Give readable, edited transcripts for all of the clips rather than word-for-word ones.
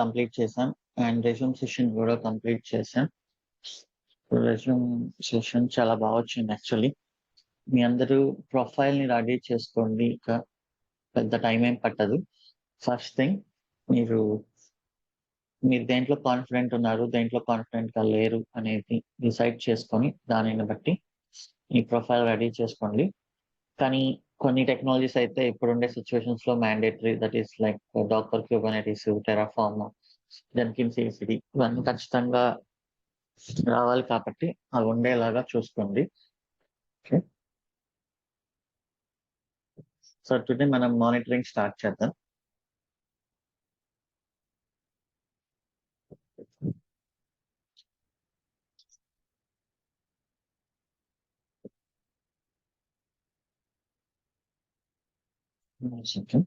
Complete చేశాం. And resume session కూడా complete చేశాం. రెజ్యూమ్ సెషన్ చాలా బాగా వచ్చింది యాక్చువల్లీ. మీ అందరూ ప్రొఫైల్‌ని రెడీ చేసుకోండి. ఇక పెద్ద టైం ఏం పట్టదు. ఫస్ట్ థింగ్ మీరు మీరు దేంట్లో కాన్ఫిడెంట్ ఉన్నారు, దేంట్లో కాన్ఫిడెంట్‌గా లేరు అనేది డిసైడ్ చేసుకొని దానిని బట్టి మీ ప్రొఫైల్ రెడీ చేసుకోండి. కానీ కొన్ని టెక్నాలజీస్ అయితే ఇప్పుడుండే సిట్యుయేషన్స్‌లో mandatory that is like Docker, Kubernetes, Terraform, Jenkins CCD ఇవన్నీ ఖచ్చితంగా రావాలి కాబట్టి అవి ఉండేలాగా చూసుకోండి. ఓకే. సో టుడే మనం మానిటరింగ్ స్టార్ట్ చేద్దాం. One second.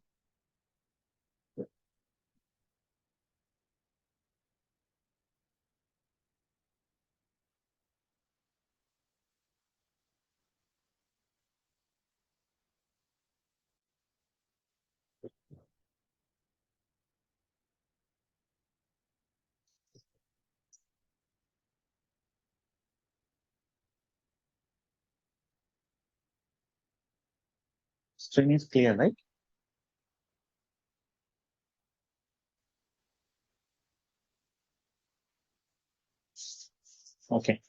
Screen is clear, right? Okay.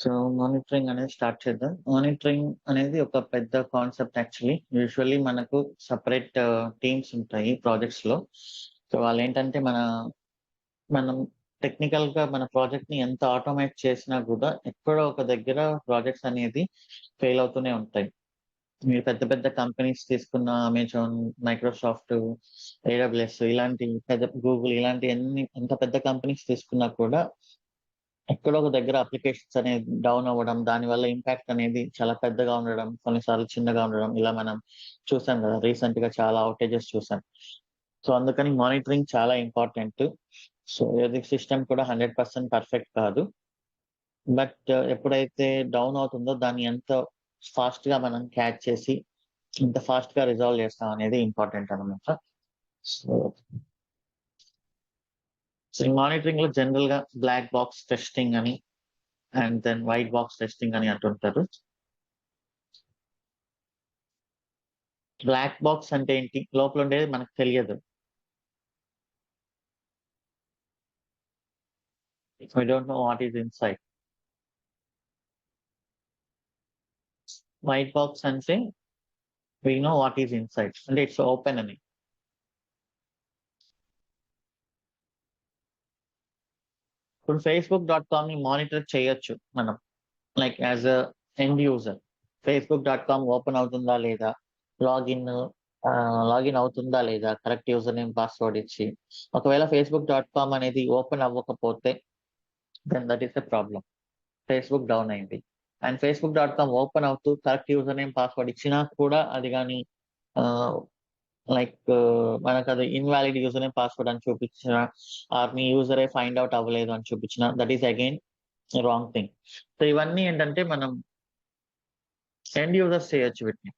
So monitoring అనేది స్టార్ట్ చేద్దాం. మానిటరింగ్ అనేది ఒక పెద్ద కాన్సెప్ట్ యాక్చువల్లీ. యూజువల్లీ మనకు సెపరేట్ టీమ్స్ ఉంటాయి ప్రాజెక్ట్స్‌లో. సో వాళ్ళేంటంటే మనం టెక్నికల్‌గా మన ప్రాజెక్ట్‌ని ఎంత ఆటోమేట్ చేసినా కూడా ఎక్కడో ఒక దగ్గర ప్రాజెక్ట్స్ అనేది ఫెయిల్ అవుతూనే ఉంటాయి. మీరు పెద్ద పెద్ద కంపెనీస్ తీసుకున్న అమెజాన్, మైక్రోసాఫ్ట్, ఏడబ్ల్యూఎస్ ఇలాంటి పెద్ద గూగుల్ ఇలాంటి ఎంత పెద్ద కంపెనీస్ తీసుకున్నా కూడా ఎక్కడో ఒక దగ్గర అప్లికేషన్స్ అనేది డౌన్ అవ్వడం, దానివల్ల ఇంపాక్ట్ అనేది చాలా పెద్దగా ఉండడం, కొన్నిసార్లు చిన్నగా ఉండడం ఇలా మనం చూసాం కదా! రీసెంట్‌గా చాలా ఔటేజెస్ చూసాం. సో అందుకని మానిటరింగ్ చాలా ఇంపార్టెంట్. సో ఏది సిస్టమ్ కూడా 100% పర్ఫెక్ట్ కాదు. బట్ ఎప్పుడైతే డౌన్ అవుతుందో దాన్ని ఎంత ఫాస్ట్‌గా మనం క్యాచ్ చేసి, ఎంత ఫాస్ట్‌గా రిజాల్వ్ చేస్తాం అనేది ఇంపార్టెంట్ అన్నమాట. సో, సో ఈ మానిటరింగ్‌లో జనరల్‌గా బ్లాక్ బాక్స్ టెస్టింగ్ అని and then white box testing అని అంటుంటారు. బ్లాక్ బాక్స్ అంటే ఏంటి? లోపల ఉండేది మనకు తెలియదు. We don't know what is inside. White box అంటే we know what is inside. అంటే ఇట్స్ ఓపెన్ అని. ఇప్పుడు ఫేస్‌బుక్.కామ్‌ని మానిటర్ చేయొచ్చు మనం. Like as a end user. Facebook dot com open అవుతుందా లేదా? లాగిన్ లాగిన్ అవుతుందా లేదా? కరెక్ట్ యూజర్ నేమ్, పాస్వర్డ్ ఇచ్చి. ఒకవేళ ఫేస్‌బుక్.కామ్ అనేది ఓపెన్ అవ్వకపోతే then that is a problem. Facebook down అయింది. అండ్ ఫేస్‌బుక్.కామ్ ఓపెన్ అవుతూ కరెక్ట్ యూజర్ నేమ్, పాస్వర్డ్ ఇచ్చినా కూడా అది గాని ఆహ్, లైక్ మనకది ఇన్‌వాలిడ్ యూజర్ నేమ్, పాస్వర్డ్ అని చూపించినా ఆర్ మీ యూజరే ఫైండ్ ఔట్ అవ్వలేదు అని చూపించినా that is again wrong thing. So ఇవన్నీ ఏంటంటే మనం ఎండ్ యూజర్స్ చేయొచ్చు వీటిని.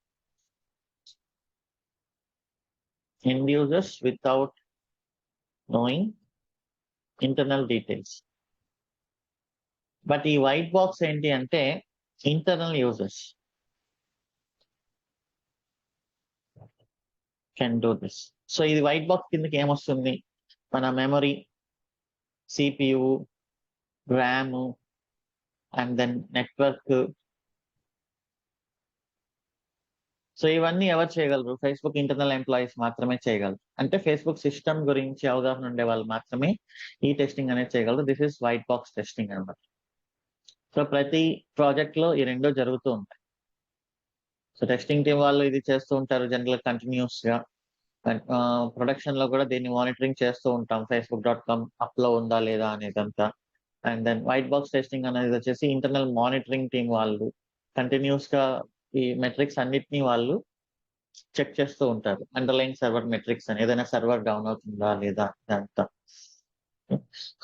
End users without knowing internal details. But ఈ వైట్ బాక్స్ ఏంటి అంటే internal users can do this. So ఇది వైట్ బాక్స్ కిందకి ఏమొస్తుంది? మన memory, CPU, RAM and then network. So ఇవన్నీ ఎవరు చేయగలరు? ఫేస్‌బుక్ ఇంటర్నల్ ఎంప్లాయీస్ మాత్రమే చేయగలరు. అంటే ఫేస్‌బుక్ సిస్టమ్ గురించి అవగాహన ఉండే వాళ్ళు మాత్రమే ఈ టెస్టింగ్ అనేది చేయగలరు. This is white box testing అన్నమాట. సో ప్రతి ప్రాజెక్ట్‌లో ఈ 2 జరుగుతూ ఉంటాయి. సో టెస్టింగ్ టీమ్ వాళ్ళు ఇది చేస్తూ ఉంటారు జనరల్‌గా కంటిన్యూయస్‌గా. ప్రొడక్షన్‌లో కూడా దీన్ని మానిటరింగ్ చేస్తూ ఉంటాం. ఫేస్‌బుక్.కామ్ అప్‌లో ఉందా లేదా అనేదంతా. And then white box testing అనేది వచ్చేసి ఇంటర్నల్ మానిటరింగ్ టీమ్ వాళ్ళు కంటిన్యూయస్‌గా ఈ మెట్రిక్స్ అన్నిటిని వాళ్ళు చెక్ చేస్తూ ఉంటారు. అండర్‌లైన్ సర్వర్ మెట్రిక్స్ అని. ఏదైనా సర్వర్ డౌన్ అవుతుందా లేదా ఇదంతా.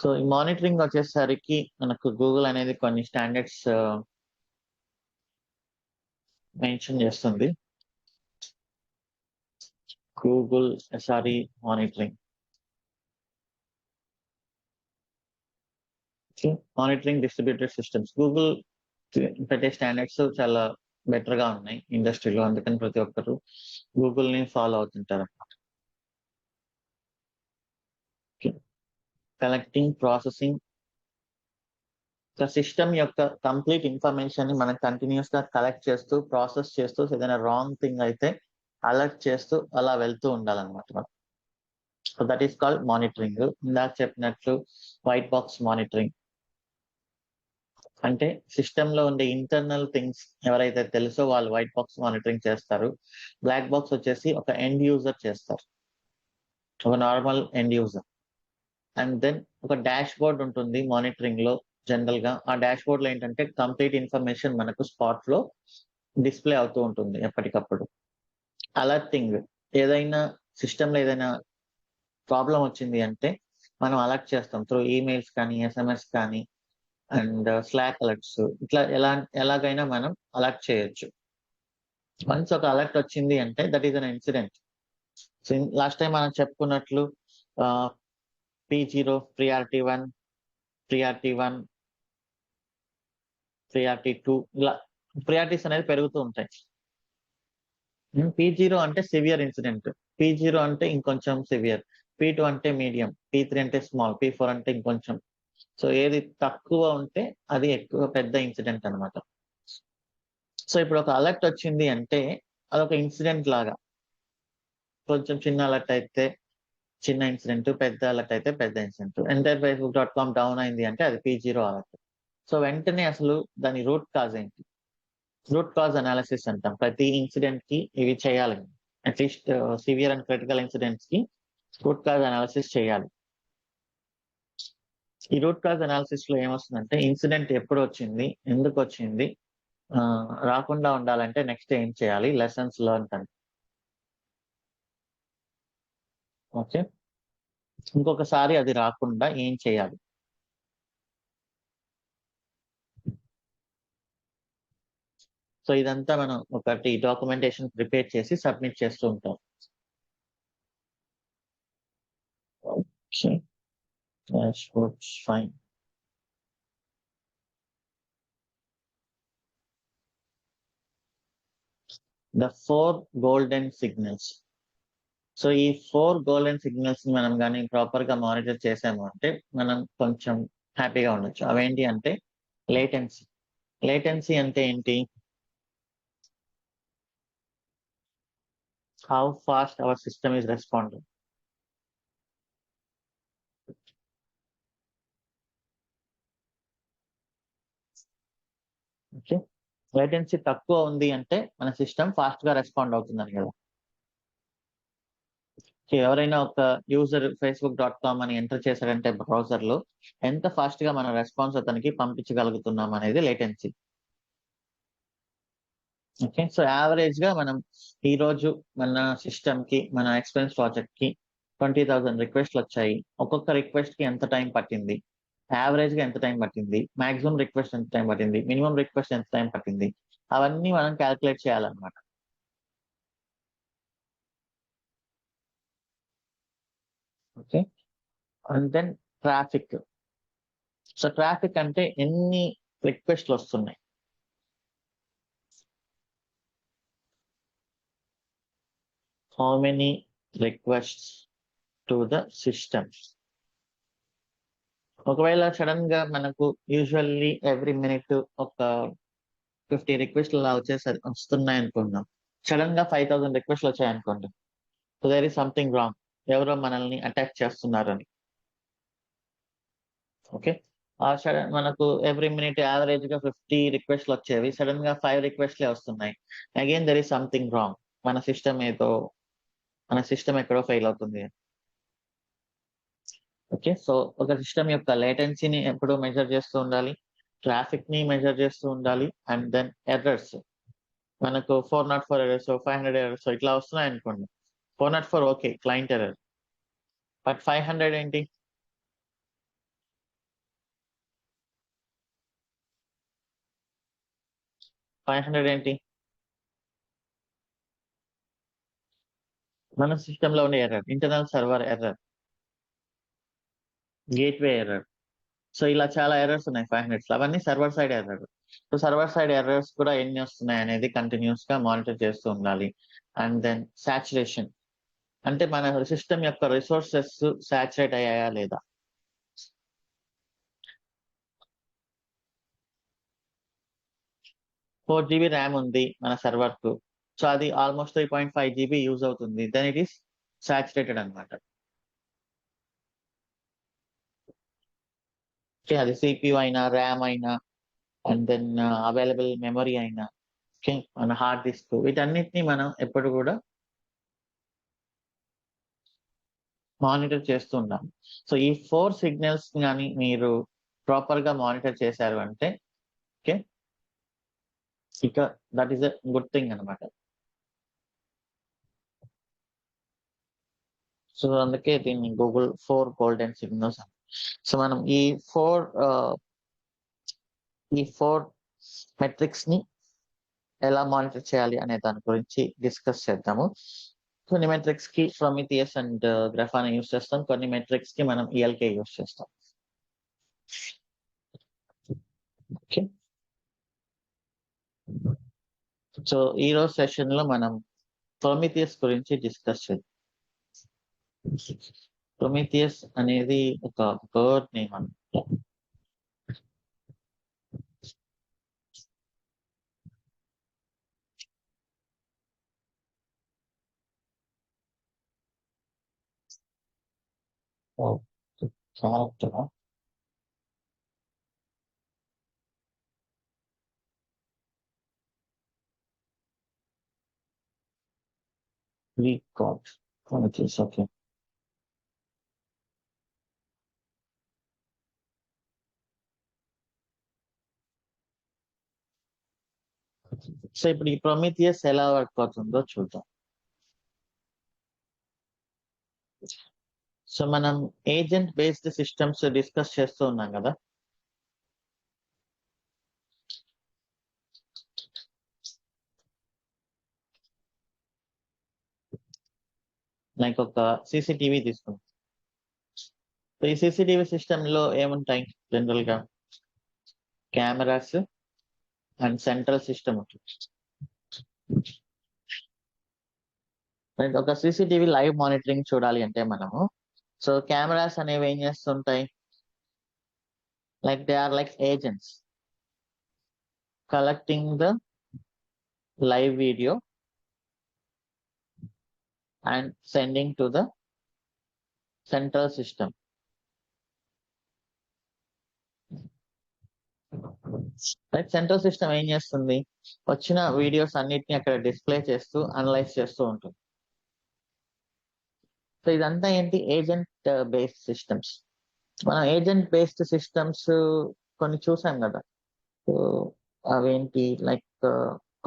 సో ఈ మానిటరింగ్ వచ్చేసరికి మనకు గూగుల్ అనేది కొన్ని స్టాండర్డ్స్ మెన్షన్ చేస్తుంది. Google SRE monitoring. Monitoring distributed systems. Google పెట్టే స్టాండర్డ్స్ చాలా బెటర్ గా ఉన్నాయి ఇండస్ట్రీలో, అందుకని ప్రతి ఒక్కరు గూగుల్ ని ఫాలో అవుతుంటారు. కలెక్టింగ్, ప్రాసెసింగ్, సిస్టమ్ యొక్క కంప్లీట్ ఇన్ఫర్మేషన్ ని మనం కంటిన్యూస్ గా కలెక్ట్ చేస్తూ, ప్రాసెస్ చేస్తూ, ఏదైనా రాంగ్ థింగ్ అయితే అలర్ట్ చేస్తూ అలా వెళ్తూ ఉండాలన్నమాట మనం. So that is called monitoring. ఇందాక చెప్పినట్లు వైట్ బాక్స్ మానిటరింగ్ అంటే సిస్టమ్ లో ఉండే ఇంటర్నల్ థింగ్స్ ఎవరైతే తెలుసో వాళ్ళు వైట్ బాక్స్ మానిటరింగ్ చేస్తారు. బ్లాక్ బాక్స్ వచ్చేసి ఒక ఎండ్ యూజర్ చేస్తారు, ఒక normal end user. And then ఒక డాష్ బోర్డ్ ఉంటుంది మానిటరింగ్ లో. జనరల్ గా ఆ డాష్ బోర్డ్ లో ఏంటంటే కంప్లీట్ ఇన్ఫర్మేషన్ మనకు స్పాట్ లో డిస్ప్లే అవుతూ ఉంటుంది ఎప్పటికప్పుడు. అలర్టింగ్, ఏదైనా సిస్టమ్ లో ఏదైనా ప్రాబ్లం వచ్చింది అంటే మనం అలర్ట్ చేస్తాం త్రూ ఈమెయిల్స్ కానీ, ఎస్ఎంఎస్ కానీ, అండ్ స్లాక్ అలర్ట్స్. ఇట్లా ఎలాగైనా మనం అలర్ట్ చేయొచ్చు. వన్స్ ఒక అలర్ట్ వచ్చింది అంటే that is an incident. So last time మనం చెప్పుకున్నట్లు P0, ప్రియారిటీ 1, ప్రియారిటీ 1, ప్రియారిటీ 2, ఇలా ప్రియారిటీస్ అనేది పెరుగుతూ ఉంటాయి. P0 అంటే సివియర్ ఇన్సిడెంట్, P0 అంటే ఇంకొంచెం సివియర్, P2 అంటే మీడియం, P3 అంటే స్మాల్, P4 అంటే ఇంకొంచెం. సో ఏది తక్కువ ఉంటే అది ఎక్కువ పెద్ద ఇన్సిడెంట్ అనమాట. సో ఇప్పుడు ఒక అలర్ట్ వచ్చింది అంటే అదొక ఇన్సిడెంట్ లాగా. కొంచెం చిన్న అలర్ట్ అయితే చిన్న ఇన్సిడెంట్, పెద్ద అలర్ట్ అయితే పెద్ద ఇన్సిడెంట్. ఎంటైర్ facebook.com డౌన్ అయింది అంటే అది P0 అలర్ట్. సో వెంటనే అసలు దాని రూట్ కాజ్ ఏంటి, రూట్ కాజ్ అనాలిసిస్ అంటాం. ప్రతి ఇన్సిడెంట్ కి ఇవి చేయాలి. At least severe and critical incidents కి రూట్ కాజ్ అనాలిసిస్ చేయాలి. ఈ రూట్ కాజ్ అనాలిసిస్ లో ఏమొస్తుందంటే ఇన్సిడెంట్ ఎప్పుడు వచ్చింది, ఎందుకు వచ్చింది, రాకుండా ఉండాలంటే నెక్స్ట్ ఏం చేయాలి, లెసన్స్ లెర్న్ అని. ఓకే, ఇంకొకసారి అది రాకుండా ఏం చేయాలి. సో ఇదంతా మనం ఒకటి డాక్యుమెంటేషన్ ప్రిపేర్ చేసి సబ్మిట్ చేస్తూ ఉంటాం. Okay, dashboards fine. The 4 golden signals. So ఈ 4 గోల్డెన్ సిగ్నల్స్ ని మనం కానీ ప్రాపర్ గా మానిటర్ చేసాము అంటే మనం కొంచెం హ్యాపీగా ఉండొచ్చు. అవేంటి అంటే లేటెన్సీ. లేటెన్సీ అంటే ఏంటి, how fast hour system is responding. Okay, latency తక్కువ ఉంది అంటే మన సిస్టమ్ ఫాస్ట్ గా రెస్పాండ్ అవుతుందని కదా. ఎవరైనా ఒక యూజర్ facebook.com అని ఎంటర్ చేశారంటే బ్రౌజర్ లో ఎంత ఫాస్ట్ గా మన రెస్పాన్స్ అతనికి పంపించగలుగుతున్నాం అనేది లేటెన్సీ. ఓకే, సో యావరేజ్ గా మనం ఈ రోజు మన సిస్టమ్ కి, మన ఎక్స్పీరియన్స్ ప్రాజెక్ట్ కి 20,000 రిక్వెస్ట్లు వచ్చాయి. ఒక్కొక్క రిక్వెస్ట్ కి ఎంత టైం పట్టింది, యావరేజ్ గా ఎంత టైం పట్టింది, మాక్సిమం రిక్వెస్ట్ ఎంత టైం పట్టింది, మినిమం రిక్వెస్ట్ ఎంత టైం పట్టింది, అవన్నీ మనం క్యాల్కులేట్ చేయాలన్నమాట. Okay, and then traffic. So traffic అంటే ఎన్ని రిక్వెస్ట్లు వస్తున్నాయి, how many requests to the systems. ఒకవేళ సడన్ గా మనకు యూజువల్లీ ఎవ్రీ మినిట్ ఒక 50 రిక్వెస్ట్లు అలా వస్తున్నాయి అనుకుందాం. సడన్ గా 5,000 రిక్వెస్ట్లు వచ్చాయి అనుకోండి. So there is something wrong, ఎవరో మనల్ని అటాక్ చేస్తున్నారని. ఓకే, మనకు ఎవ్రీ మినిట్ యావరేజ్ గా 50 రిక్వెస్ట్లు వచ్చేవి, సడన్ గా 5 రిక్వెస్ట్లే వస్తున్నాయి. Again there is something wrong, మన సిస్టమ్ మన సిస్టమ్ ఎక్కడో ఫెయిల్ అవుతుంది. ఓకే, సో ఒక సిస్టమ్ యొక్క లేటెన్సీని ఎప్పుడూ మెజర్ చేస్తూ ఉండాలి, ట్రాఫిక్ ని మెజర్ చేస్తూ ఉండాలి, అండ్ దెన్ ఎర్రర్స్. మనకు 404 ఎర్రర్స్, 500 ఎర్రర్స్ ఇట్లా వస్తున్నాయి అనుకోండి. 404 ఓకే, క్లయింట్ ఎర్రర్. బట్ 500 ఏంటి, 500 ఏంటి, మన సిస్టమ్ లో ఉండే error, internal server error, gateway error. So ఇలా చాలా ఎర్రర్స్ ఉన్నాయి 500 లో, అవన్నీ server side error. So server side errors కూడా ఎన్ని వస్తున్నాయి అనేది కంటిన్యూస్ గా మానిటర్ చేస్తూ ఉండాలి. అండ్ దెన్ సాచురేషన్, అంటే మన సిస్టమ్ యొక్క రిసోర్సెస్ సాచురేట్ అయ్యాయా లేదా. 4 GB ర్యామ్ ఉంది మన సర్వర్ కు, సో అది ఆల్మోస్ట్ 3.5 GB యూజ్ అవుతుంది, దెన్ ఇట్ ఈస్ సాచురేటెడ్ అనమాట. ఓకే, అది CPU అయినా, ర్యామ్ అయినా, అండ్ దెన్ అవైలబుల్ మెమరీ అయినా, ఓకే, మన హార్డ్ డిస్క్, వీటన్నిటిని మనం ఎప్పుడు కూడా మానిటర్ చేస్తూ ఉండాలి. సో ఈ 4 సిగ్నల్స్ కానీ మీరు ప్రాపర్ గా మానిటర్ చేశారు అంటే, ఓకే, ఇక that is a good thing అనమాట. సో అందుకే దీన్ని గూగుల్ 4 గోల్డెన్ సిగ్నల్స్. సో మనం ఫోర్ ఈ ఫోర్ మెట్రిక్స్ ని ఎలా మానిటర్ చేయాలి అనే దాని గురించి డిస్కస్ చేద్దాము. కొన్ని మెట్రిక్స్ కి ప్రొమిథియస్ అండ్ గ్రాఫానా యూస్ చేస్తాం, కొన్ని మెట్రిక్స్ కి మనం ELK యూస్ చేస్తాం. ఓకే, సో ఈ రోజు సెషన్ లో మనం ప్రొమిథియస్ గురించి డిస్కస్ చేద్దాం. ప్రొమిథియస్ అనేది ఒక బర్డ్ నేమ్ అన్నమాట. Character Greek God Prometheus. Okay, so ఇప్పుడు ఈ ప్రొమిథియస్ ఎలా వర్క్ అవుతుందో చూద్దాం. సో మనం ఏజెంట్ బేస్డ్ సిస్టమ్స్ డిస్కస్ చేస్తూ ఉన్నాం కదా. లైక్ ఒక CCTV తీసుకుంటాం. సో ఈ CCTV సిస్టమ్ లో ఏముంటాయి జనరల్ గా, కెమెరాస్ అండ్ సెంట్రల్ సిస్టమ్ ఉంటుంది. ఒక CCTV లైవ్ మానిటరింగ్ చూడాలి అంటే మనము, సో కెమెరాస్ అనేవి ఏం చేస్తుంటాయి, like they are like agents collecting the live video and sending to the central system. Right, central system ఏం చేస్తుంది, వచ్చిన వీడియోస్ అన్నిటిని అక్కడ డిస్ప్లే చేస్తూ అనలైజ్ చేస్తూ ఉంటుంది. సో ఇదంతా ఏంటి, ఏజెంట్ బేస్డ్ సిస్టమ్స్. మనం ఏజెంట్ బేస్డ్ సిస్టమ్స్ కొన్ని చూసాం కదా. సో అవేంటి, లైక్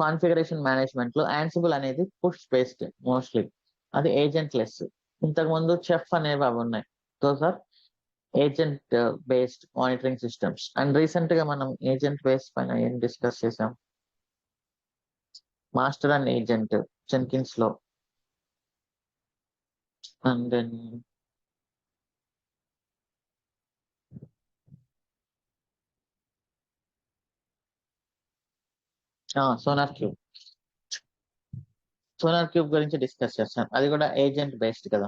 కాన్ఫిగరేషన్ మేనేజ్మెంట్ లో యాన్సిబుల్ అనేది పుష్ బేస్డ్ మోస్ట్లీ, అది ఏజెంట్ లెస్. ఇంతకు ముందు చెఫ్ అనేవి అవి ఉన్నాయి, those are agent based monitoring systems. And recent గా మనం ఏజెంట్ బేస్డ్ పైన ఏం డిస్కస్ చేసాం, మాస్టర్ అండ్ ఏజెంట్ జెన్కిన్స్ లో. And then SonarQube, SonarQube గురించి డిస్కస్ చేస్తాం, అది కూడా ఏజెంట్ బేస్డ్ కదా.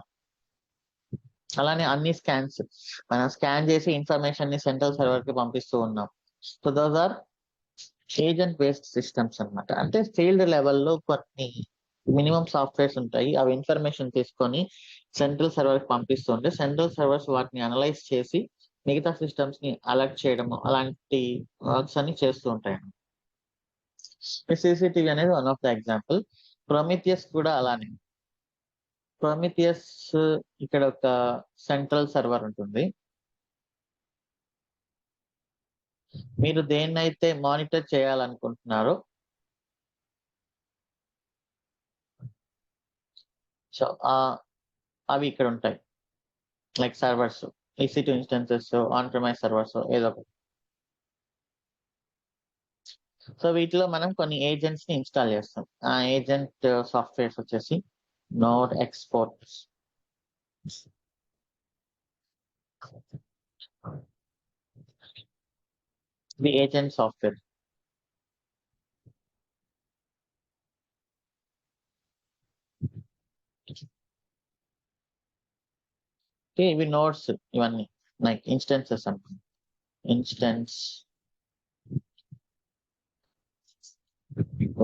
అలానే అన్ని స్కాన్స్ మనం స్కాన్ చేసి ఇన్ఫర్మేషన్ ని సెంట్రల్ సర్వర్ కి పంపిస్తూ ఉన్నాం. So those are agent based systems అన్నమాట. అంటే ఫీల్డ్ లెవెల్లో కొన్ని మినిమం సాఫ్ట్వేర్స్ ఉంటాయి, అవి ఇన్ఫర్మేషన్ తీసుకొని సెంట్రల్ సర్వర్ కి పంపిస్తుంటే సెంట్రల్ సర్వర్స్ వాటిని అనలైజ్ చేసి మిగతా సిస్టమ్స్ ని అలర్ట్ చేయడము, అలాంటి వర్క్స్ అన్ని చేస్తూ ఉంటాయి. CCTV అనేది one of the example. Prometheus కూడా అలానే. ప్రొమిథియస్ ఇక్కడ ఒక సెంట్రల్ సర్వర్ ఉంటుంది. మీరు దేన్నైతే మానిటర్ చేయాలనుకుంటున్నారో, సో అవి ఇక్కడ ఉంటాయి, like servers, EC2 instances, on premise servers, ఏదో ఒకటి. సో వీటిలో మనం కొన్ని ఏజెంట్స్ ని ఇన్స్టాల్ చేస్తాం. ఆ ఏజెంట్ సాఫ్ట్వేర్స్ వచ్చేసి node exports. The agent software. Okay, ఇవి నోడ్స్ ఇవన్నీ లైక్ ఇన్స్టెన్సెస్ అంటాం. Instance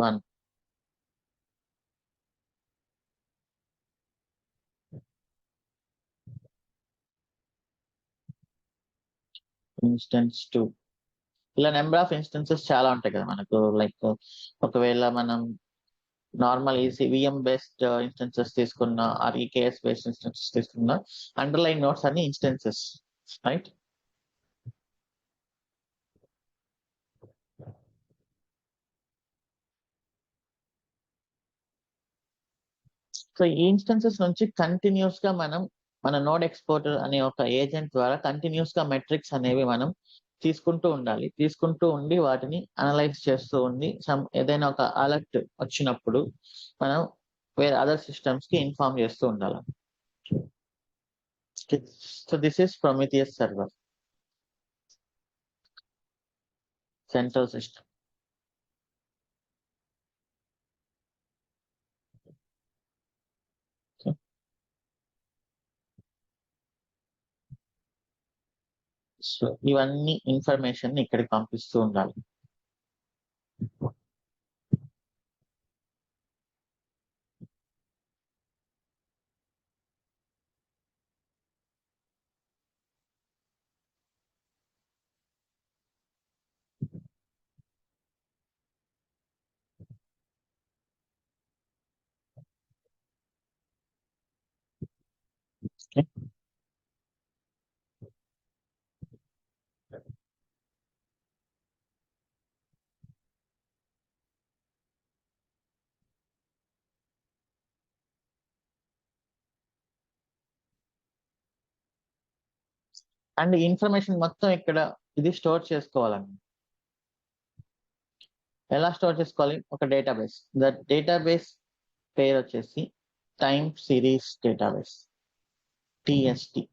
1, instance 2. ఇలా నెంబర్ ఆఫ్ ఇన్స్టెన్సెస్ చాలా ఉంటాయి కదా మనకు. లైక్ ఒకవేళ మనం నార్మల్ ఈసీవీఎం బేస్డ్ ఇన్స్టెన్సెస్ తీసుకున్న ఆర్ ఈకేఎస్ బేస్డ్ ఇన్స్టెన్సెస్ తీసుకున్న అండర్లైన్ నోట్స్ అన్ని ఇన్స్టెన్సెస్, రైట్? సో ఈ ఇన్స్టెన్సెస్ నుంచి కంటిన్యూస్ గా మనం మన నోడ్ ఎక్స్పోర్టర్ అనే ఒక ఏజెంట్ ద్వారా కంటిన్యూస్ గా మెట్రిక్స్ అనేవి మనం తీసుకుంటూ ఉండాలి. తీసుకుంటూ ఉండి వాటిని అనలైజ్ చేస్తూ ఉండి ఏదైనా ఒక అలర్ట్ వచ్చినప్పుడు మనం వేరే అదర్ సిస్టమ్స్ కి ఇన్ఫార్మ్ చేస్తూ ఉండాలి. So this is Prometheus server, central system. So ఇవన్నీ ఇన్ఫర్మేషన్ ఇక్కడికి పంపిస్తూ ఉండాలి. అండ్ ఇన్ఫర్మేషన్ మొత్తం ఇక్కడ ఇది స్టోర్ చేసుకోవాలండి. ఎలా స్టోర్ చేసుకోవాలి? ఒక డేటాబేస్. ద డేటాబేస్ పేరు వచ్చేసి time series database, TST.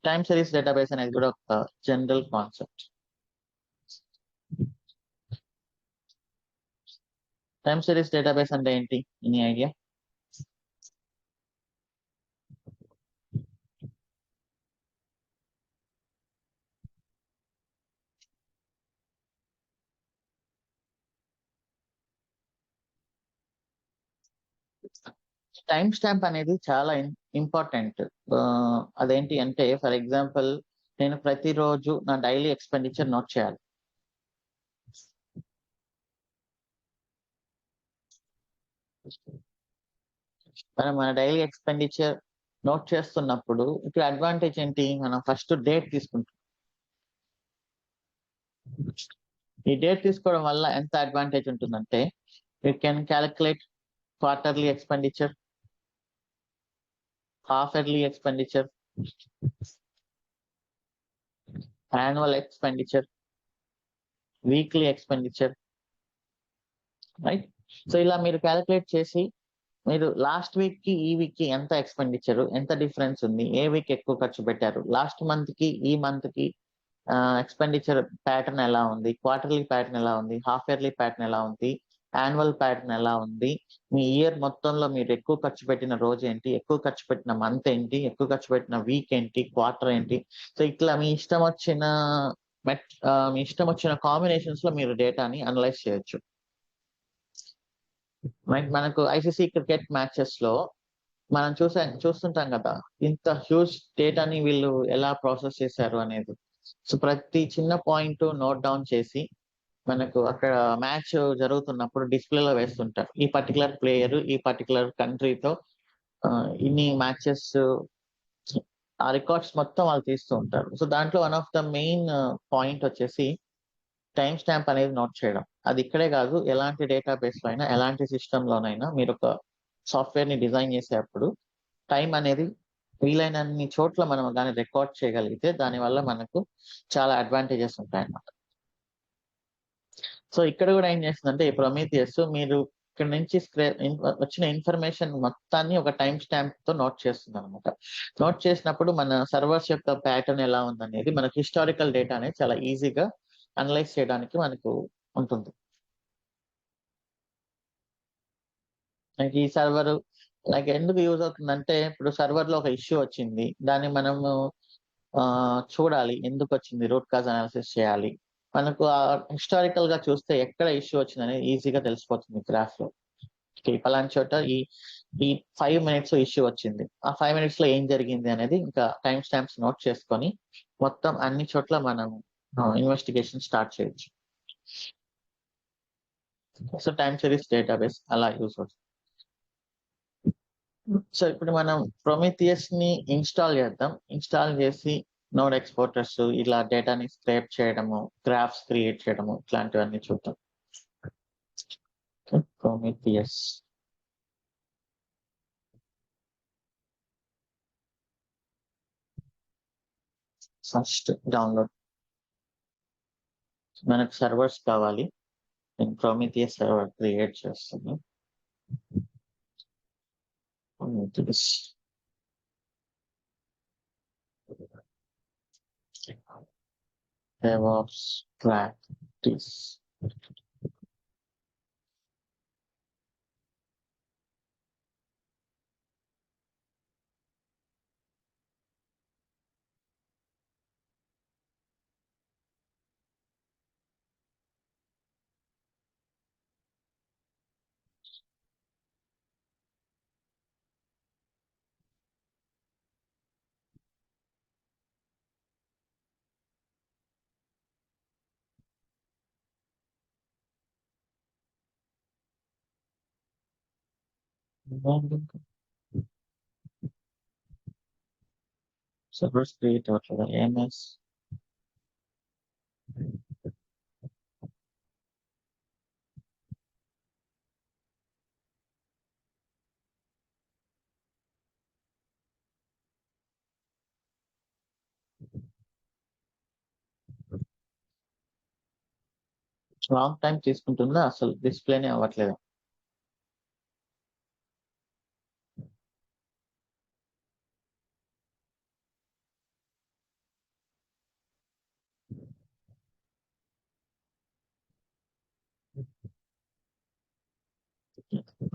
Time series database అనేది కూడా ఒక general concept. Time series database అంటే ఏంటి? Any idea? టైం స్టాంప్ అనేది చాలా ఇంపార్టెంట్. అదేంటి అంటే, ఫర్ ఎగ్జాంపుల్ నేను ప్రతిరోజు నా డైలీ ఎక్స్పెండిచర్ నోట్ చేయాలి. మనం మన డైలీ ఎక్స్పెండిచర్ నోట్ చేస్తున్నప్పుడు ఇక్కడ అడ్వాంటేజ్ ఏంటి? మనం ఫస్ట్ డేట్ తీసుకుంటాం. ఈ డేట్ తీసుకోవడం వల్ల ఎంత అడ్వాంటేజ్ ఉంటుందంటే, you can calculate quarterly expenditure, half yearly expenditure, annual expenditure, weekly expenditure, right? So ఇలా మీరు క్యాలిక్యులేట్ చేసి మీరు లాస్ట్ వీక్ కి ఈ వీక్ కి ఎంత ఎక్స్పెండిచర్, ఎంత డిఫరెన్స్ ఉంది, ఏ వీక్ ఎక్కువ ఖర్చు పెట్టారు, లాస్ట్ మంత్ కి ఈ మంత్ కి ఎక్స్పెండిచర్ ప్యాటర్న్ ఎలా ఉంది, క్వార్టర్లీ ప్యాటర్న్ ఎలా ఉంది, హాఫ్ ఇయర్లీ ప్యాటర్న్ ఎలా ఉంది, యాన్యువల్ ప్యాటర్న్ ఎలా ఉంది, మీ ఇయర్ మొత్తంలో మీరు ఎక్కువ ఖర్చు పెట్టిన రోజు ఏంటి, ఎక్కువ ఖర్చు పెట్టిన మంత్ ఏంటి, ఎక్కువ ఖర్చు పెట్టిన వీక్ ఏంటి, క్వార్టర్ ఏంటి. సో ఇట్లా మీ ఇష్టం వచ్చిన కాంబినేషన్స్ లో మీరు డేటాని అనలైజ్ చేయొచ్చు. మనకు ఐసీసీ క్రికెట్ మ్యాచెస్ లో మనం చూస్తుంటాం కదా, ఇంత హ్యూజ్ డేటాని వీళ్ళు ఎలా ప్రాసెస్ చేశారు అనేది. సో ప్రతి చిన్న పాయింట్ నోట్ డౌన్ చేసి మనకు అక్కడ మ్యాచ్ జరుగుతున్నప్పుడు డిస్ప్లేలో వేస్తుంటారు. ఈ పర్టికులర్ ప్లేయర్ ఈ పర్టికులర్ కంట్రీతో ఇన్ని మ్యాచెస్, ఆ రికార్డ్స్ మొత్తం వాళ్ళు తీస్తూ ఉంటారు. సో దాంట్లో one of the main point వచ్చేసి టైం స్టాంప్ అనేది నోట్ చేయడం. అది ఇక్కడే కాదు, ఎలాంటి డేటాబేస్ లో అయినా, ఎలాంటి సిస్టమ్ లోనైనా మీరు ఒక సాఫ్ట్వేర్ ని డిజైన్ చేసేటప్పుడు టైం అనేది వీలైనన్ని చోట్ల మనం దాన్ని రికార్డ్ చేయగలిగితే దానివల్ల మనకు చాలా అడ్వాంటేజెస్ ఉంటాయన్నమాట. సో ఇక్కడ కూడా ఏం చేస్తుందంటే ఈ ప్రొమీథియస్ మీరు ఇక్కడ నుంచి వచ్చిన ఇన్ఫర్మేషన్ మొత్తాన్ని ఒక టైమ్ స్టాంప్ తో నోట్ చేస్తుంది అనమాట. నోట్ చేసినప్పుడు మన సర్వర్స్ యొక్క ప్యాటర్న్ ఎలా ఉందనేది మనకి హిస్టారికల్ డేటా అనేది చాలా ఈజీగా అనలైజ్ చేయడానికి మనకు ఉంటుంది. మనకి ఈ సర్వర్ ఎందుకు యూజ్ అవుతుందంటే ఇప్పుడు సర్వర్ లో ఒక ఇష్యూ వచ్చింది, దాన్ని మనము చూడాలి ఎందుకు వచ్చింది, రూట్ కాజ్ అనాలిసిస్ చేయాలి. మనకు హిస్టారికల్ గా చూస్తే ఎక్కడ ఇష్యూ వచ్చింది ఈజీగా తెలిసిపోతుంది గ్రాఫ్ లో. పలానా చోట ఈ ఈ 5 minutes ఇష్యూ వచ్చింది, ఆ 5 minutes లో ఏం జరిగింది అనేది ఇంకా టైం స్టాంప్స్ నోట్ చేసుకొని మొత్తం అన్ని చోట్ల మనం ఇన్వెస్టిగేషన్ స్టార్ట్ చేయొచ్చు. సో టైం సిరీస్ డేటాబేస్ అలా యూస్ అవుతుంది. సో ఇప్పుడు మనం ప్రొమీథియస్ ని ఇన్స్టాల్ చేద్దాం. ఇన్స్టాల్ చేసి నోడ్ ఎక్స్పోర్టర్స్ ఇలా డేటాని స్క్రేప్ చేయడము, గ్రాఫ్స్ క్రియేట్ చేయడము ఇట్లాంటివన్నీ చూద్దాం. Prometheus first download. మనకు సర్వర్స్ కావాలి, నేను ప్రొమీథియస్ సర్వర్ క్రియేట్ చేస్తాను. Prometheus DevOps practice. Servers create అవ్వట్లేదా AMS? 'లాంగ్ టైమ్' తీసుకుంటుందా, అసలు డిస్‌ప్లేనే అవ్వట్లేదా?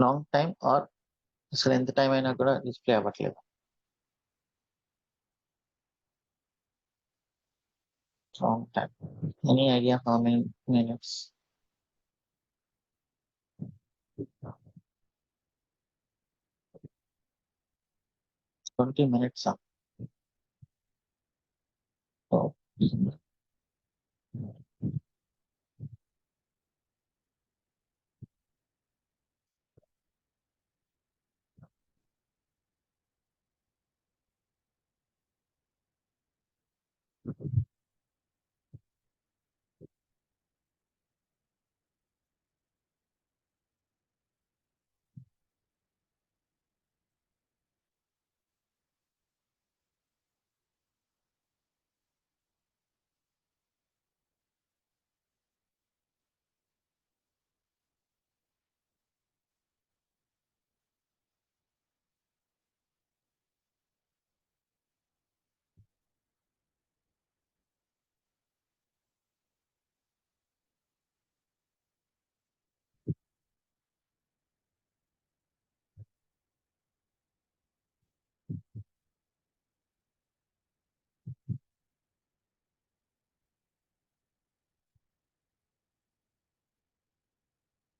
లాంగ్ టైమ్ ఆర్ అసలు ఎంత టైం అయినా కూడా డిస్‌ప్లే అవ్వట్లేదు. Long time. Any idea how many minutes? 20 మినిట్సా? ఓహ్!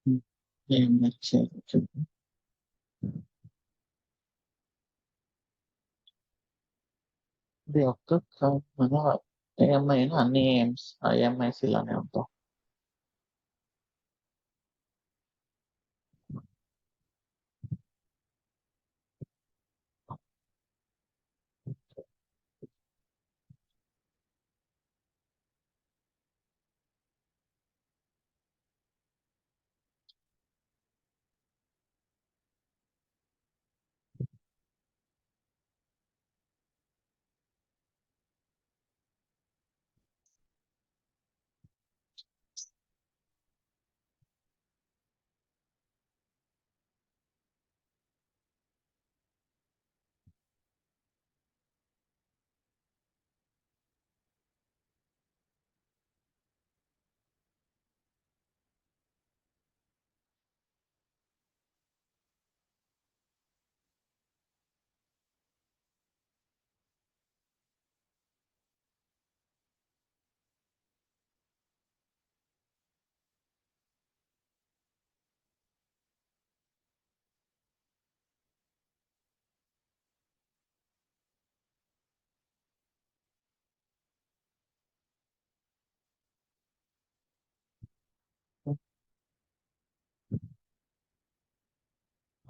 హ్మ్. ఏం నచ్చేది చెప్పు. ఇది మన ఏఎంఐను అన్ని ఐఎంఐస్ ఇలానే ఉంటాం.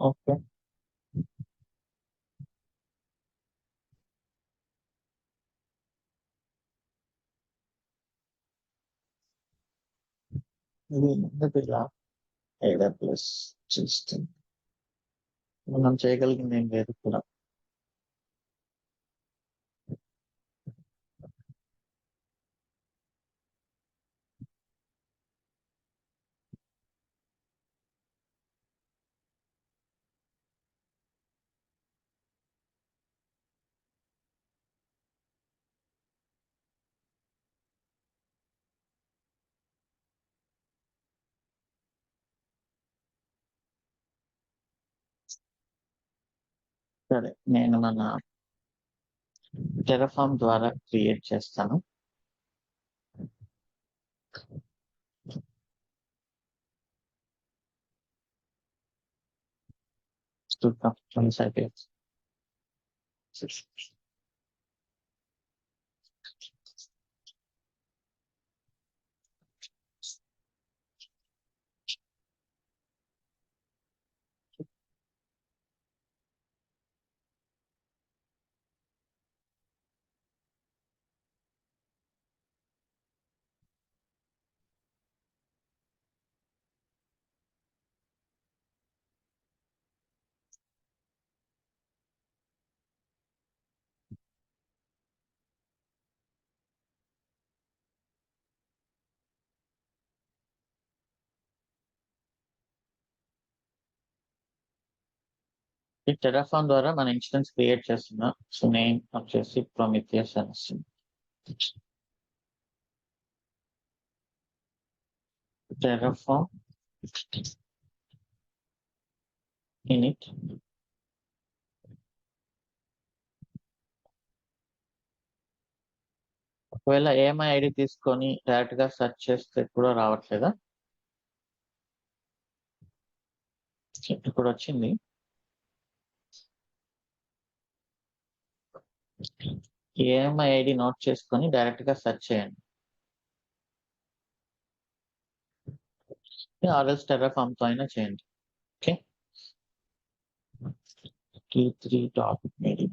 ఓకే. ఇది ఎందుకు ఇలా AWS సిస్టమ్ మనం చేయగలిగింది ఏం లేదు కూడా. సరే, నేను మన టెరఫామ్ ద్వారా క్రియేట్ చేస్తాను. చూద్దాం వన్స్ అయిపోయింది. ఈ టెరఫామ్ ద్వారా మన ఇన్స్టెన్స్ క్రియేట్ చేస్తున్నాం. సో నేమ్ వచ్చేసి ప్రొమిథియస్ అని వస్తుంది. Terraform in it. ఒకవేళ ఏఎంఐ ఐడి తీసుకొని డైరెక్ట్ గా సెర్చ్ చేస్తే కూడా రావట్లేదా? ఇప్పుడు వచ్చింది. ఏఎంఐ ఐడి నోట్ చేసుకొని డైరెక్ట్ గా సెర్చ్ చేయండి. ఆర్ఎల్స్ టెర్రాఫామ్ తో అయినా చేయండి. Okay. T3.media.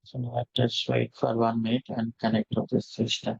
So now just wait for 1 minute and connect to this system.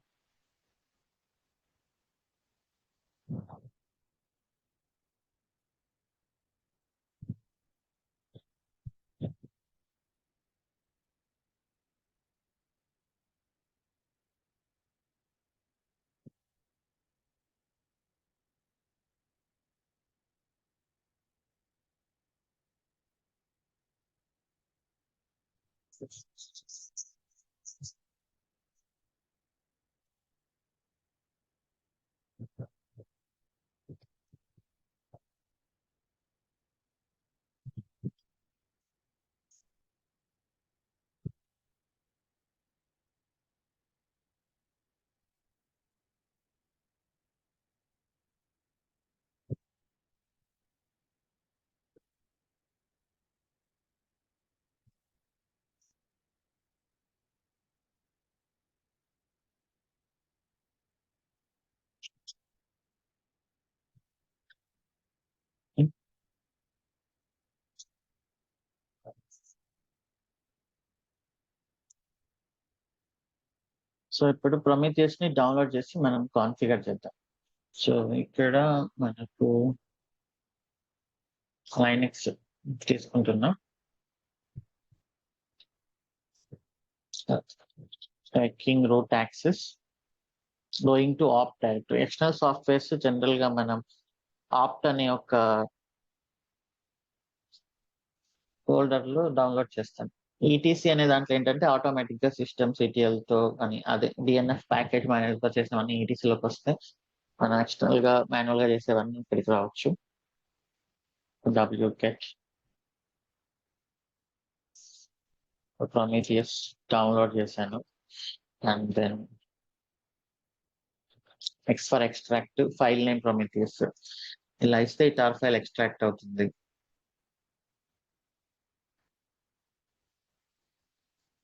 So ఇప్పుడు ప్రొమీథియస్ ని డౌన్లోడ్ చేసి మనం కాన్ఫిగర్ చేద్దాం. సో ఇక్కడ మనకు లైనక్స్ తీసుకుంటున్నాం. King root access going to opt directory. External softwares general గా మనం ఆప్ట్ అనే ఒక ఫోల్డర్ లో డౌన్లోడ్ చేస్తాం. ఈటీసీ అనే దాంట్లో ఏంటంటే ఆటోమేటిక్ గా సిస్టమ్ సిటిఎల్ తో అని అదే డిఎన్ఎఫ్ ప్యాకేజ్ మేనేజ్ తో చేసినవన్నీ ఈటీసీలోకి వస్తే మనం ఎక్స్టర్నల్ గా మాన్యువల్ గా చేసేవన్నీ ఇక్కడికి రావచ్చు. wget Prometheus డౌన్లోడ్ చేశాను. And then x for extract file name Prometheus. ఇలా ఇస్తే ఈ టార్ ఫైల్ ఎక్స్ట్రాక్ట్ అవుతుంది.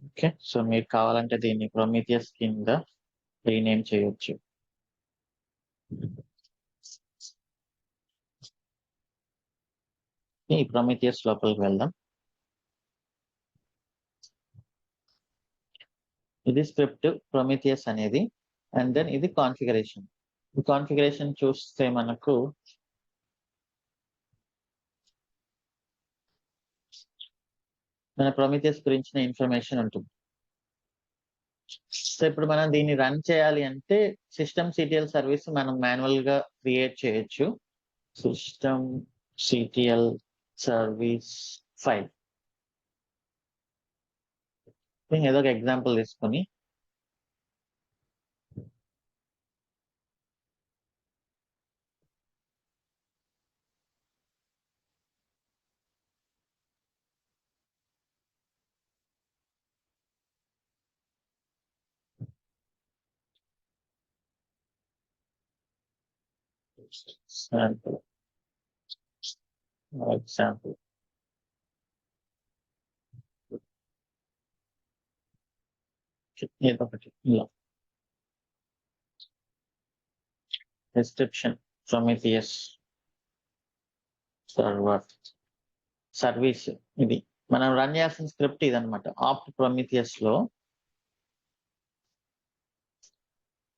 ఓకే, సో మీరు కావాలంటే దీన్ని Prometheus కింద రీనేమ్ చేయొచ్చు. ఈ Prometheus లోపలికి వెళ్దాం. ఇది స్క్రిప్ట్ Prometheus అనేది, అండ్ దెన్ ఇది కాన్ఫిగరేషన్. ఈ కాన్ఫిగరేషన్ చూస్తే మనకు మన Prometheus గురించిన ఇన్ఫర్మేషన్ ఉంటుంది. సో ఇప్పుడు మనం దీన్ని రన్ చేయాలి అంటే సిస్టమ్ సిటిఎల్ సర్వీస్ మనం మాన్యువల్ గా క్రియేట్ చేయొచ్చు. సిస్టమ్ సిటిఎల్ సర్వీస్ ఫైల్ ఏదో ఒక ఎగ్జాంపుల్ తీసుకొని sample example ఏదో ఒకటి ఇలా డిస్క్రిప్షన్ Prometheus సర్వర్ సర్వీస్ ఇది మనం రన్ చేయాల్సిన స్క్రిప్ట్ ఇదనమాట. ఆప్ట్ Prometheus లో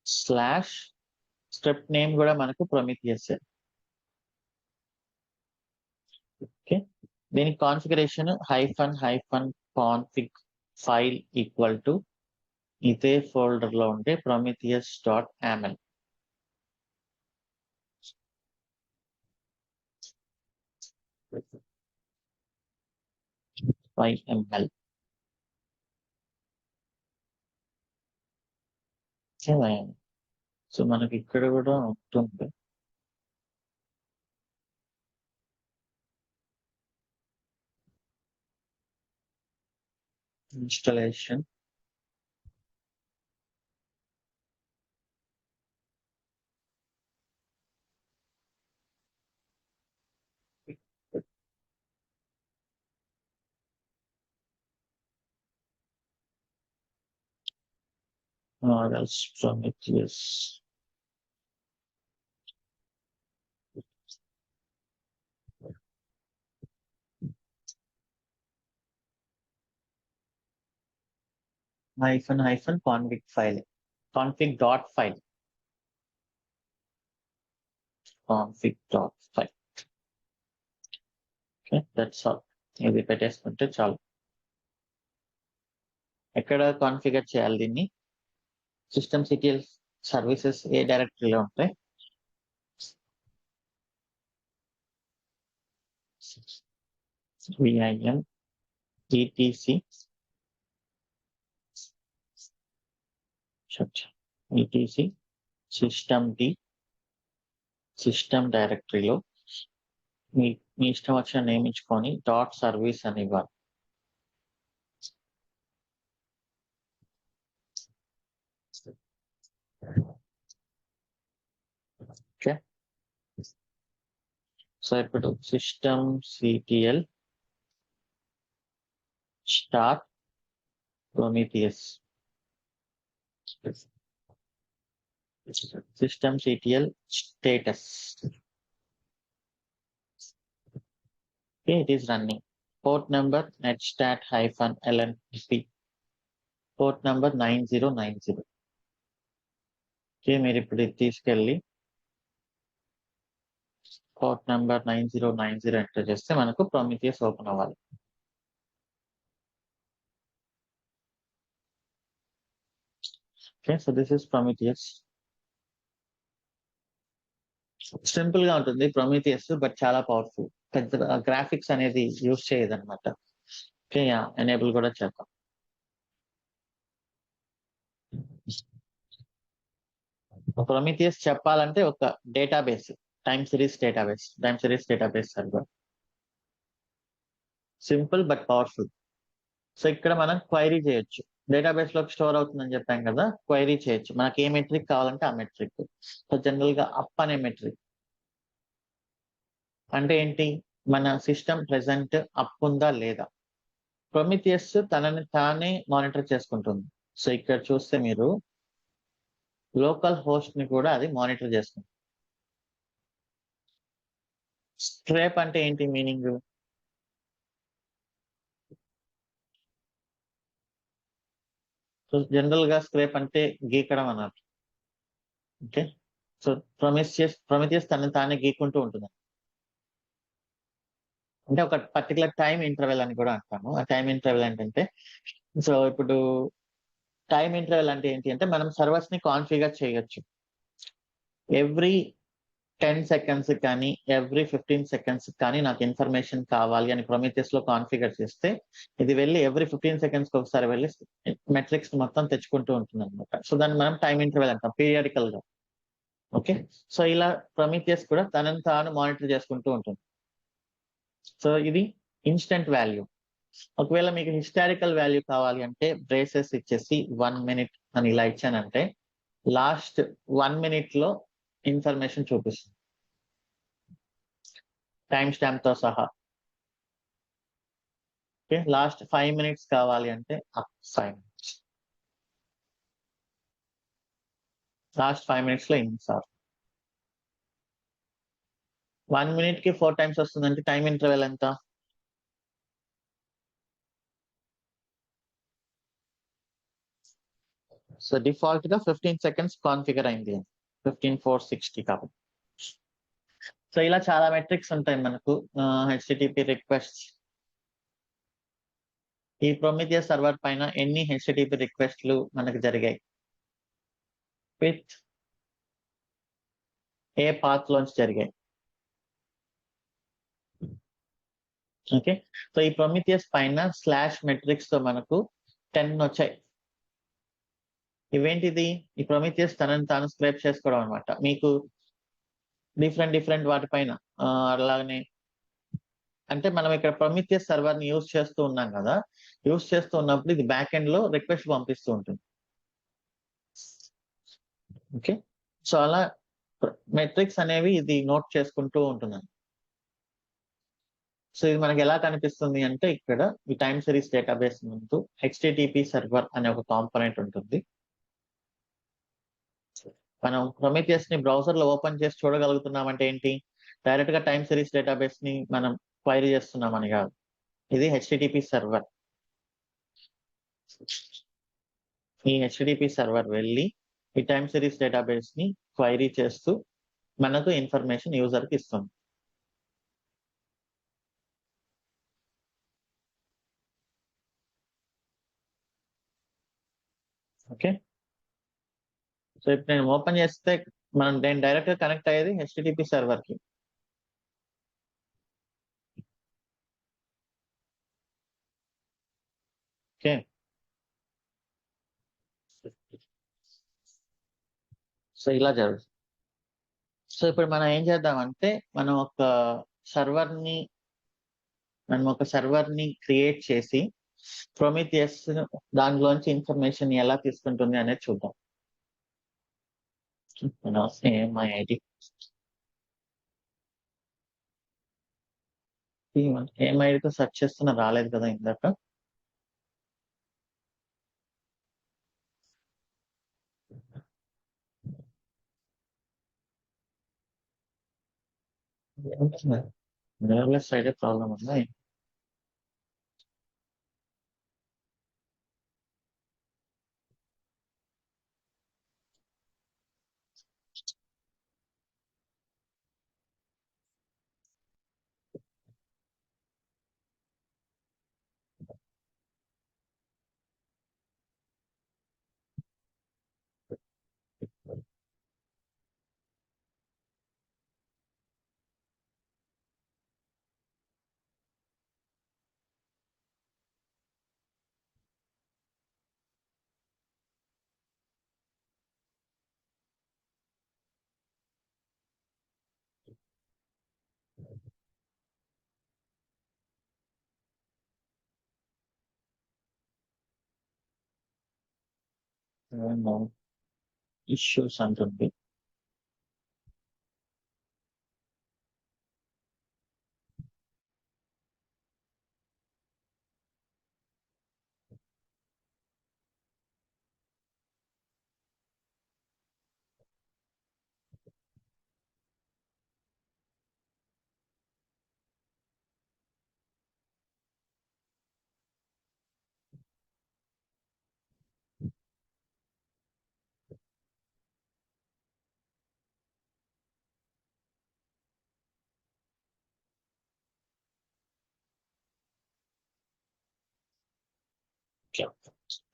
స్లాష్ స్క్రిప్ట్ నేమ్ కూడా మనకు Prometheus. ఓకే, దీని configuration -config file equal to ఇదే ఫోల్డర్ లో ఉంటే prometheus.aml. YML సో మనకి ఇక్కడ కూడా ఉంటుంది. Installation models Prometheus. -config file config.file config.file. Okay, that's all. ఇది పెట్టేసుకుంటే చాలు. ఎక్కడ కాన్ఫిగర్ చేయాలి దీన్ని? సిస్టమ్ సిటిఎల్ సర్వీసెస్ ఏ డైరెక్టరీలో ఉంటాయి? vim etc సిస్టమ్ డైరెక్టరీలో మీ ఇష్టం వచ్చిన నేమ్ ఇచ్చుకొని .సర్వీస్ అని ఇవ్వాలి. ఓకే, సో ఇప్పుడు system CTL start Prometheus system CTL status. Okay, it is running. Port number netstat-lnp. Port number 9090. Okay, మీరు ఇప్పుడు తీసుకెళ్ళి పోర్ట్ నెంబర్ 9090 ఎంటర్ చేస్తే మనకు Prometheus ఓపెన్ అవ్వాలి. Okay, so this is Prometheus. Simple గా ఉంటుంది Prometheus, బట్ చాలా పవర్ఫుల్. పెద్ద గ్రాఫిక్స్ అనేది యూజ్ చేయదు అనమాట. ఓకే, ఎనేబుల్ కూడా చేద్దాం. Prometheus చెప్పాలంటే ఒక database, time series database server. Simple but powerful. So ఇక్కడ మనం క్వైరీ చేయొచ్చు. డేటాబేస్ లోకి స్టోర్ అవుతుందని చెప్పాం కదా, క్వైరీ చేయొచ్చు. మనకి ఏ మెట్రిక్ కావాలంటే ఆ మెట్రిక్. సో జనరల్ గా అప్ అనే మెట్రిక్ అంటే ఏంటి, మన సిస్టమ్ ప్రెసెంట్ అప్ ఉందా లేదా. ప్రొమిథియస్ తనని తానే మానిటర్ చేసుకుంటుంది. సో ఇక్కడ చూస్తే మీరు లోకల్ హోస్ట్ ని కూడా అది మానిటర్ చేస్తుంది. స్క్రేప్ అంటే ఏంటి మీనింగ్? సో జనరల్ గా స్క్రేప్ అంటే గీకడం అన్నారు. ఓకే. సో ప్రొమిథియస్ తనని తానే గీకుంటూ ఉంటుంది. అంటే ఒక పర్టికులర్ టైం ఇంటర్వెల్ అని కూడా అంటాము. ఆ టైం ఇంటర్వెల్ ఏంటంటే, సో ఇప్పుడు టైం ఇంటర్వెల్ అంటే ఏంటి అంటే, మనం సర్వర్స్ ని కాన్ఫిగర్ చేయొచ్చు. ఎవ్రీ 10 సెకండ్స్ కానీ, ఎవ్రీ 15 సెకండ్స్ కానీ నాకు ఇన్ఫర్మేషన్ కావాలి అని ప్రొమిథియస్ లో కాన్ఫిగర్ చేస్తే, ఇది వెళ్ళి ఎవ్రీ 15 సెకండ్స్ కి ఒకసారి వెళ్ళి మెట్రిక్స్ మొత్తం తెచ్చుకుంటూ ఉంటుంది అనమాట. సో దాన్ని మనం టైం ఇంటర్వెల్ అంటాం, పీరియాడికల్ గా. ఓకే. సో ఇలా ప్రొమిథియస్ కూడా తనని తాను మానిటర్ చేసుకుంటూ ఉంటుంది. సో ఇది ఇన్స్టెంట్ వాల్యూ. ఒకవేళ మీకు హిస్టారికల్ వాల్యూ కావాలి అంటే బ్రేసెస్ ఇచ్చేసి 1 మినిట్ అని ఇలా ఇచ్చానంటే లాస్ట్ 1 మినిట్ లో ఇన్ఫర్మేషన్ చూపిస్తుంది, టైం స్టాంప్ తో సహా. ఓకే. లాస్ట్ 5 మినిట్స్ కావాలి అంటే అప్ 5 మినిట్స్. లాస్ట్ 5 మినిట్స్ లో ఇన్ని సార్ 1 మినిట్ కి 4 టైమ్స్ వస్తుందంటే టైం ఇంటర్వెల్ ఎంత? సో డిఫాల్ట్ గా 15 సెకండ్స్ కాన్ఫిగర్ అయింది, 15 4 60 కాబట్టి. సో ఇలా చాలా మెట్రిక్స్ ఉంటాయి మనకు. హెచ్టిటిపి రిక్వెస్ట్, ఈ ప్రొమిథియస్ సర్వర్ పైన ఎన్ని హెచ్టిటిపి రిక్వెస్ట్లు మనకు జరిగాయి, విత్ ఏ పాత్ లోంచి జరిగాయి. ఓకే. సో ఈ ప్రొమిథియస్ పైన స్లాష్ మెట్రిక్స్ తో మనకు 10 వచ్చాయి. ఇవేంటిది, ఈ ప్రొమిథియస్ తనని తాను స్క్రేప్ చేసుకోవడం అనమాట. మీకు డిఫరెంట్ వాటిపైన అలాగనే, అంటే మనం ఇక్కడ ప్రొమిథియస్ సర్వర్ ని యూజ్ చేస్తూ ఉన్నాం కదా, యూజ్ చేస్తూ ఉన్నప్పుడు ఇది బ్యాక్ ఎండ్ లో రిక్వెస్ట్ పంపిస్తూ ఉంటుంది. ఓకే. సో అలా మెట్రిక్స్ అనేవి ఇది నోట్ చేసుకుంటూ ఉంటుంది. సో ఇది మనకి ఎలా కనిపిస్తుంది అంటే, ఇక్కడ ఈ టైమ్ సిరీస్ డేటాబేస్ ముందు హెచ్టిటిపి సర్వర్ అనే ఒక కాంపోనెంట్ ఉంటుంది. మనం ప్రొమిథియస్ ని బ్రౌజర్ లో ఓపెన్ చేసి చూడగలుగుతున్నాం అంటే ఏంటి, డైరెక్ట్ గా టైమ్ సిరీస్ డేటాబేస్ ని మనం క్వైరీ చేస్తున్నామని కాదు. ఇది హెచ్టిటిపి సర్వర్. ఈ హెచ్టిటిపి సర్వర్ వెళ్ళి ఈ టైమ్ సిరీస్ డేటాబేస్ ని క్వైరీ చేస్తూ మనకు ఇన్ఫర్మేషన్ యూజర్ కి ఇస్తుంది. ఓకే. సో ఇప్పుడు నేను ఓపెన్ చేస్తే నేను డైరెక్ట్ గా కనెక్ట్ అయ్యేది హెచ్టిటిపి సర్వర్ కి. ఓకే. సో ఇలా జరుగుతుంది. సో ఇప్పుడు మనం ఏం చేద్దామంటే, సర్వర్ ని మనం ఒక సర్వర్ ని క్రియేట్ చేసి ప్రొమిథియస్ దానిలోంచి ఇన్ఫర్మేషన్ ఎలా తీసుకుంటుంది అనేది చూద్దాం. సేమ్ మై ఐడి ఏం ఐడితో సెర్చ్ చేస్తున్నా రాలేదు కదా ఇందాక. మిర్రర్లెస్ ఐడి ప్రాబ్లం ఉందా? ఇష్యూస్ అంటుంది.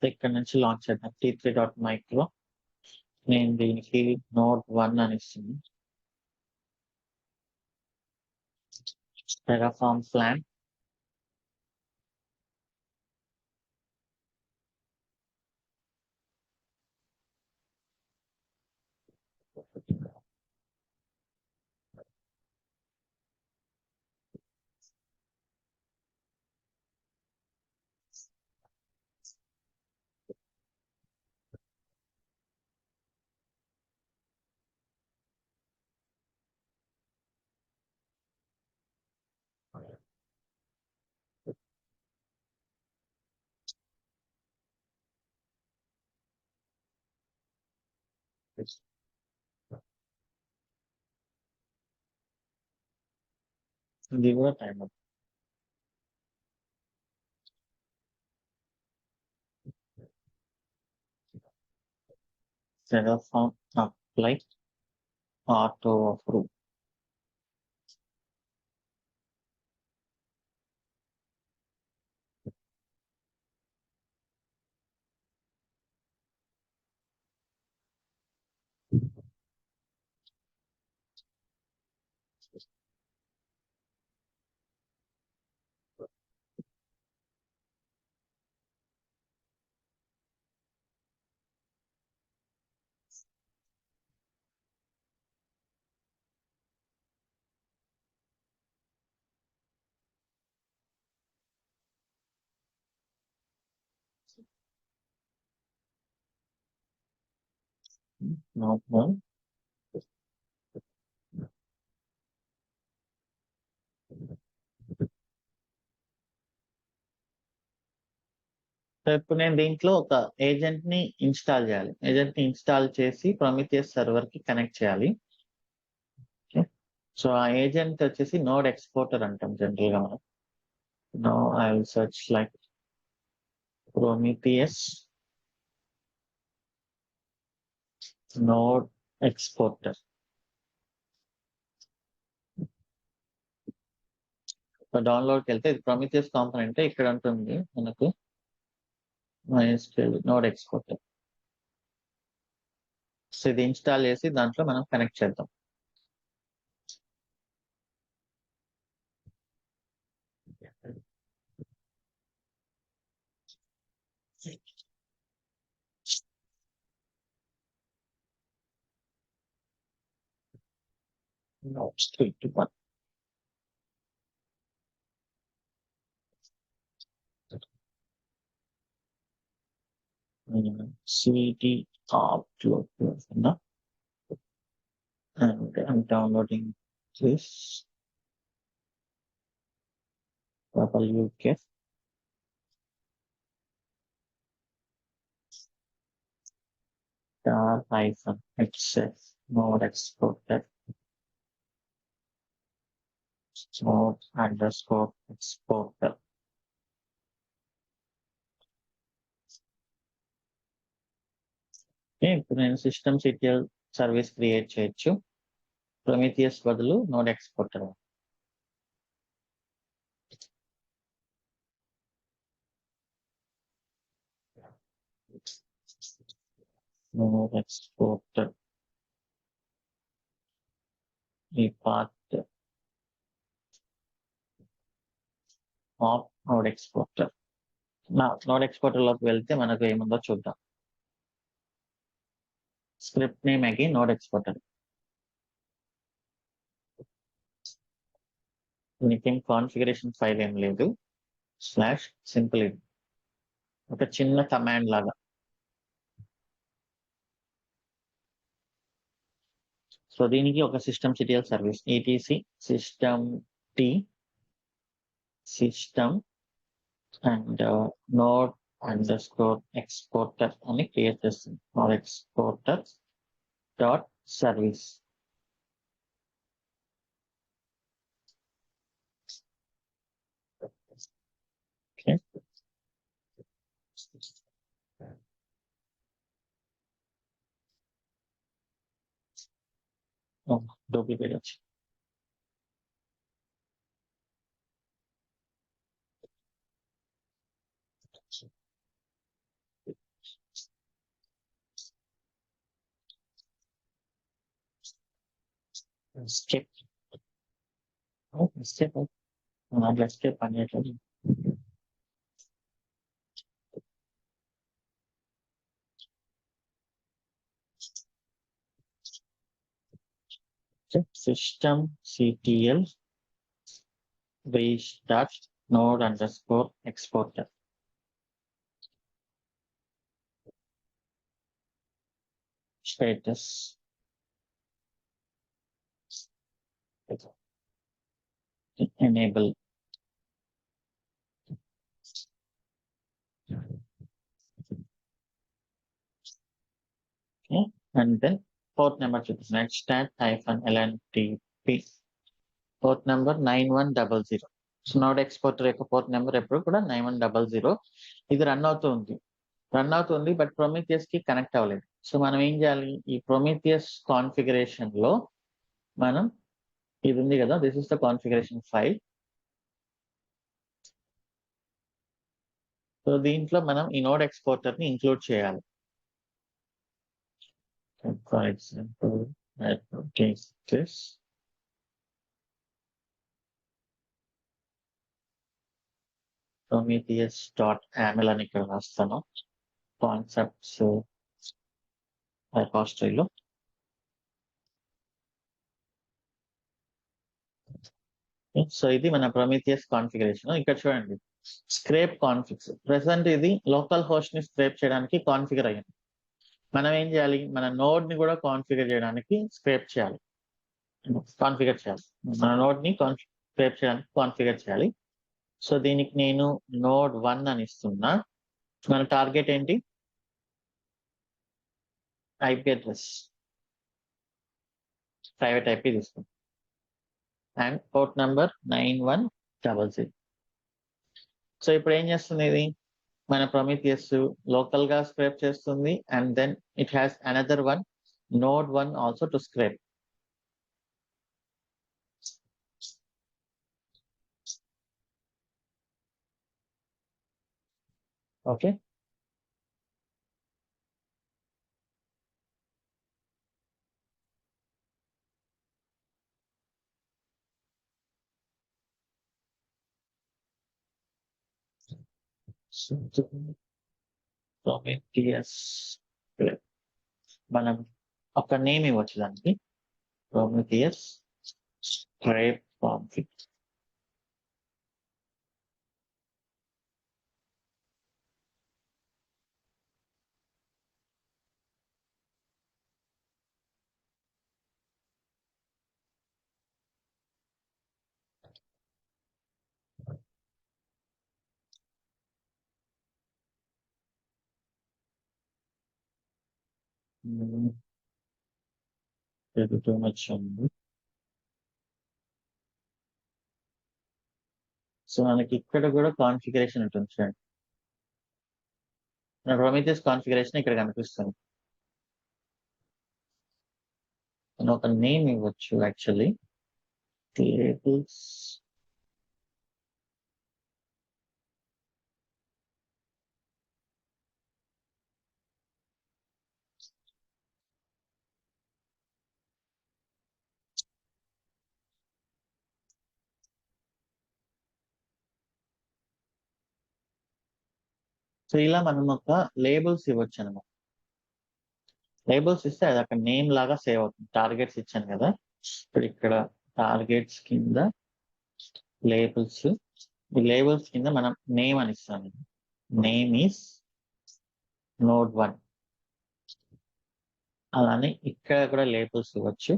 ఇక్కడ నుంచి లాంచ్ చేద్దాం T3.micro. నేను దీనికి Node 1 అని ఇస్తుంది. Terraform plan. ఇది కూడా time. Terraform apply auto approve. Node 1. So ఇప్పుడు నేను దీంట్లో ఒక ఏజెంట్ ని ఇన్స్టాల్ చేయాలి. ఏజెంట్ ని ఇన్స్టాల్ చేసి Prometheus సర్వర్ కి కనెక్ట్ చేయాలి. సో ఆ ఏజెంట్ వచ్చేసి నోడ్ ఎక్స్పోర్టర్ అంటాం జనరల్ గా మనం. No I will search like Prometheus node exporter. డౌన్లోడ్కి వెళ్తే ఇది Prometheus కాంపోనెంట్ ఇక్కడ ఉంటుంది మనకు MySQL నోడ్ ఎక్స్పోర్టర్. సో ఇది ఇన్స్టాల్ చేసి దాంట్లో మనం కనెక్ట్ చేద్దాం. Nodes 3 to 1. CD upload and I'm downloading this WK. -XS node exporter node underscore exporter. ఇప్పుడు నేను సిస్టమ్ సిటిఎల్ సర్వీస్ క్రియేట్ చేయొచ్చు. Prometheus బదులు నోడ్ ఎక్స్పోర్టర్. నోడ్ ఎక్స్పోర్టర్ ఈ part of node exporter. Node exporter లోకి వెళ్తే మనకు ఏముందో చూద్దాం. Script name again node exporter. దీనికి కాన్ఫిగరేషన్ ఫైల్ ఏం లేదు. /simple ఒక చిన్న కమాండ్ లాగా. సో దీనికి ఒక systemctl service etc system and node underscore exporter అని క్రియేట్ చేస్తుంది. node exporter dot service. Okay, duplicate వచ్చి escape escape దాంట్లో escape అనేట్లేదు. systemctl restart node underscore exporter. Status enable. Okay, and then port number చూపిస్తుంది extat-lntp port number 9100. So node exporter యొక్క port number ఎప్పుడు కూడా 9100. ఇది run అవుతుంది but Prometheus కి connect అవ్వలేదు. సో మనం ఏం చేయాలి, ఈ ప్రొమీథియస్ కాన్ఫిగరేషన్ లో మనం ఇది ఉంది కదా, this is the configuration file. So దీంట్లో మనం ఈ నోడ్ ఎక్స్పోర్టర్ ని ఇంక్లూడ్ చేయాలి. ఫర్ ఎగ్జాంపుల్ this prometheus.aml అని ఇక్కడ రాస్తాను. కాన్సెప్ట్స్ రిపోజిటరీలో సో ఇది మన ప్రొమీథియస్ కాన్ఫిగరేషన్. ఇక్కడ చూడండి, స్క్రేప్ కాన్ఫిగ్స్ ప్రెసెంట్ ఇది లోకల్ హోస్ట్ ని స్క్రేప్ చేయడానికి కాన్ఫిగర్ అయ్యింది. మనం ఏం చేయాలి, మన నోడ్ ని కూడా కాన్ఫిగర్ చేయడానికి మన నోడ్ ని స్క్రేప్ చేయడానికి కాన్ఫిగర్ చేయాలి. సో దీనికి నేను నోడ్ 1 అని ఇస్తున్నా. మన టార్గెట్ ఏంటి, ఐపీ అడ్రస్ ప్రైవేట్ ఐపీ తీసుకుంటాం అండ్ పోర్ట్ నెంబర్ 9100. సో ఇప్పుడు ఏం చేస్తుంది ఇది, మన ప్రొమీథియస్ లోకల్ గా స్క్రేప్ చేస్తుంది and then it has another one node 1 also to scrape. Okay, Prometheus మనం ఒక నేమ్ ఇవ్వచ్చు దానికి, Prometheus scrape config. Too much ఉంది. సో మనకి ఇక్కడ కూడా కాన్ఫిగరేషన్ ఉంటుంది చూడండి, మన ప్రొమీథియస్ కాన్ఫిగరేషన్ ఇక్కడ కనిపిస్తుంది. మనం ఒక నేమ్ ఇవ్వచ్చు యాక్చువల్లీ, టేబుల్స్ సో ఇలా మనం ఒక లేబుల్స్ ఇవ్వచ్చు అనమాట. లేబుల్స్ ఇస్తే అది అక్కడ నేమ్ లాగా సేవ్ అవుతుంది. టార్గెట్స్ ఇచ్చాను కదా, ఇప్పుడు ఇక్కడ టార్గెట్స్ కింద లేబుల్స్, ఈ లేబుల్స్ కింద మనం నేమ్ అని ఇస్తాను. Name is node 1. అలానే ఇక్కడ కూడా లేబుల్స్ ఇవ్వచ్చు.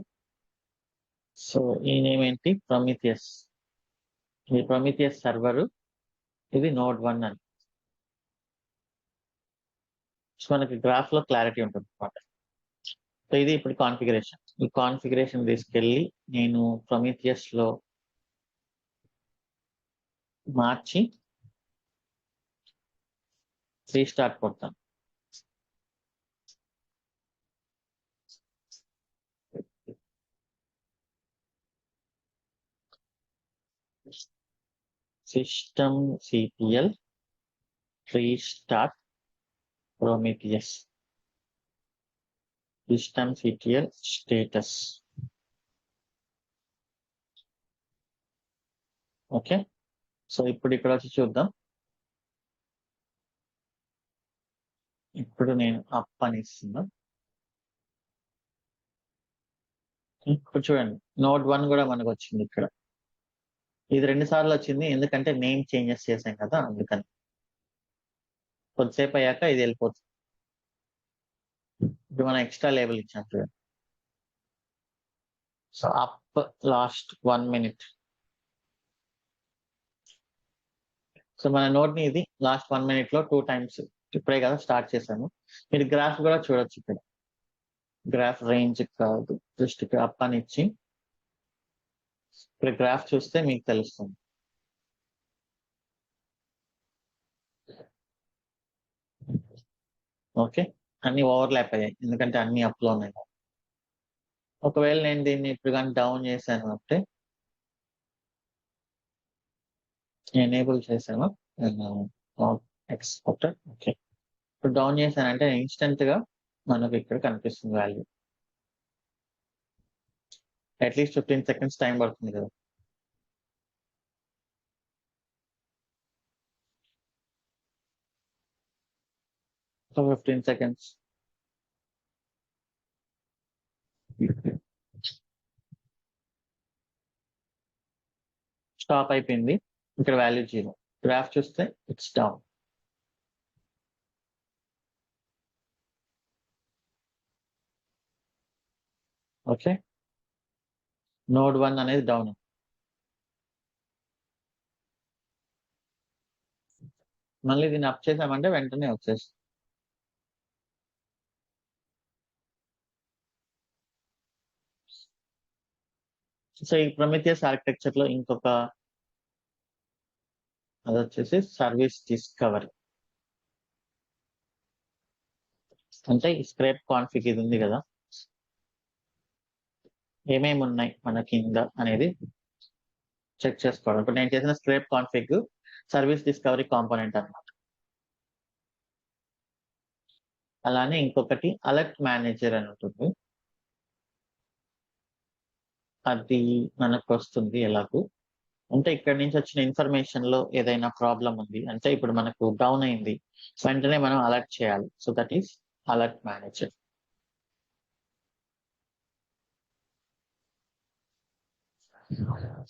సో ఈ నేమ్ ఏంటి? ప్రొమిథియస్. ఈ ప్రొమిథియస్ సర్వర్, ఇది నోడ్ 1 అని. సో మనకి గ్రాఫ్ లో క్లారిటీ ఉంటుంది అనమాట. సో ఇది ఇప్పుడు కాన్ఫిగరేషన్. ఈ కాన్ఫిగరేషన్ తీసుకెళ్ళి నేను ప్రొమిథియస్ లో మార్చి రీస్టార్ట్ కొడతాను. System CPL restart Prometheus. System CPL status. Okay. So ఇప్పుడు ఇక్కడ వచ్చి చూద్దాం. ఇప్పుడు నేను అప్ అని ఇస్తున్నా. ఇప్పుడు చూడండి, నోడ్ 1 కూడా మనకు వచ్చింది ఇక్కడ. ఇది 2 సార్లు వచ్చింది, ఎందుకంటే నేమ్ చేంజెస్ చేసాం కదా, అందుకని. కొద్దిసేపు అయ్యాక ఇది వెళ్ళిపోతుంది. ఇప్పుడు మనం ఎక్స్ట్రా లేబుల్ ఇచ్చాం చూడండి. So up last 1 minute. So మన నోట్ ని ఇది లాస్ట్ 1 minute లో 2 times ఇప్పుడే కదా స్టార్ట్ చేశాను. మీరు గ్రాఫ్ కూడా చూడొచ్చు ఇక్కడ. గ్రాఫ్ రేంజ్ కాదు, జస్ట్ ఇక్కడ అప్ అని ఇచ్చి ఇక్కడ గ్రాఫ్ చూస్తే మీకు తెలుస్తుంది. ఓకే, అన్ని ఓవర్లాప్ అయ్యాయి ఎందుకంటే అన్ని అప్ లో ఉన్నాయి. ఒకవేళ నేను దీన్ని ఇప్పుడు కానీ డౌన్ చేశాను అంటే, ఎనేబుల్ చేశాను ఎక్స్పోర్టర్. ఓకే, ఇప్పుడు డౌన్ చేశానంటే ఇన్స్టెంట్ గా మనకు ఇక్కడ కనిపిస్తుంది వాల్యూ. అట్లీస్ట్ 15 seconds టైం పడుతుంది కదా. So 15 seconds. స్టాప్ అయిపోయింది. ఇక్కడ వాల్యూ 0. గ్రాఫ్ చూస్తే ఇట్స్ డౌన్. ఓకే, నోడ్ 1 అనేది డౌన్. మళ్ళీ దీన్ని అప్ చేసామంటే వెంటనే వచ్చేస్తుంది. సో ఈ ప్రొమిథియస్ ఆర్కిటెక్చర్ లో ఇంకొక అది వచ్చేసి సర్వీస్ డిస్కవరీ. అంటే ఈ స్క్రేప్ కాన్ఫిగ్ ఇది ఉంది కదా, ఏమేమి ఉన్నాయి మన కింద అనేది చెక్ చేసుకోవడం. ఇప్పుడు నేను చేసిన స్క్రేప్ కాన్ఫిగ్ సర్వీస్ డిస్కవరీ కాంపోనెంట్ అన్నమాట. అలానే ఇంకొకటి అలర్ట్ మేనేజర్ అని ఉంటుంది, అది మనకు వస్తుంది ఎలాగూ అంటే ఇక్కడ నుంచి వచ్చిన ఇన్ఫర్మేషన్ లో ఏదైనా ప్రాబ్లం ఉంది అంటే, ఇప్పుడు మనకు డౌన్ అయింది, వెంటనే మనం అలర్ట్ చేయాలి. So that is alert manager.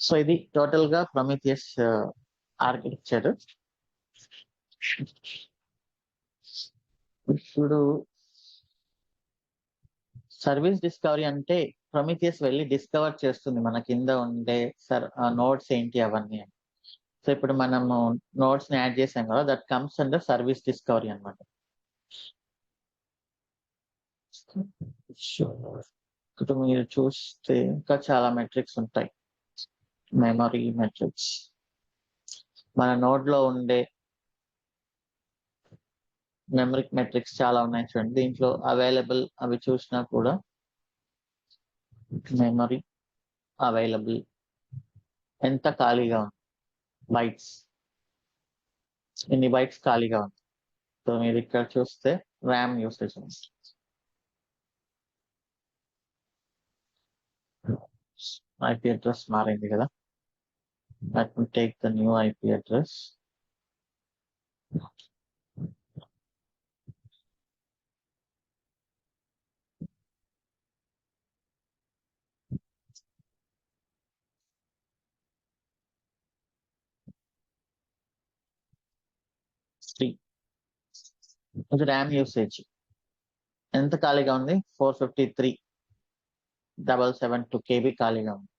So ఇది టోటల్ గా ప్రొమిథియస్ ఆర్కిటెక్చర్. ఇప్పుడు సర్వీస్ డిస్కవరీ అంటే ప్రొమిథియస్ వెళ్ళి డిస్కవర్ చేస్తుంది మన కింద ఉండే నోట్స్ ఏంటి అవన్నీ. సో ఇప్పుడు మనము నోట్స్ ని యాడ్ చేసాం కదా, that comes under service discovery అనమాట. ఇప్పుడు మీరు చూస్తే ఇంకా చాలా మెట్రిక్స్ ఉంటాయి. మెమరీ మెట్రిక్స్, మన నోడ్ లో ఉండే మెమరిక్ మెట్రిక్స్ చాలా ఉన్నాయి చూడండి. దీంట్లో అవైలబుల్ అవి చూసినా కూడా మెమరీ అవైలబుల్ ఎంత ఖాళీగా ఉంది, బైట్స్ ఎన్ని బైట్స్ ఖాళీగా ఉంది. సో మీరు ఇక్కడ చూస్తే ర్యామ్ యూసేజ్ ఉంది. ఐపీ అడ్రస్ మారింది కదా, let me take the new IP address. ఇది ర్యామ్ యూసేజ్ ఎంత ఖాళీగా ఉంది, 453,772 KB ఖాళీగా ఉంది.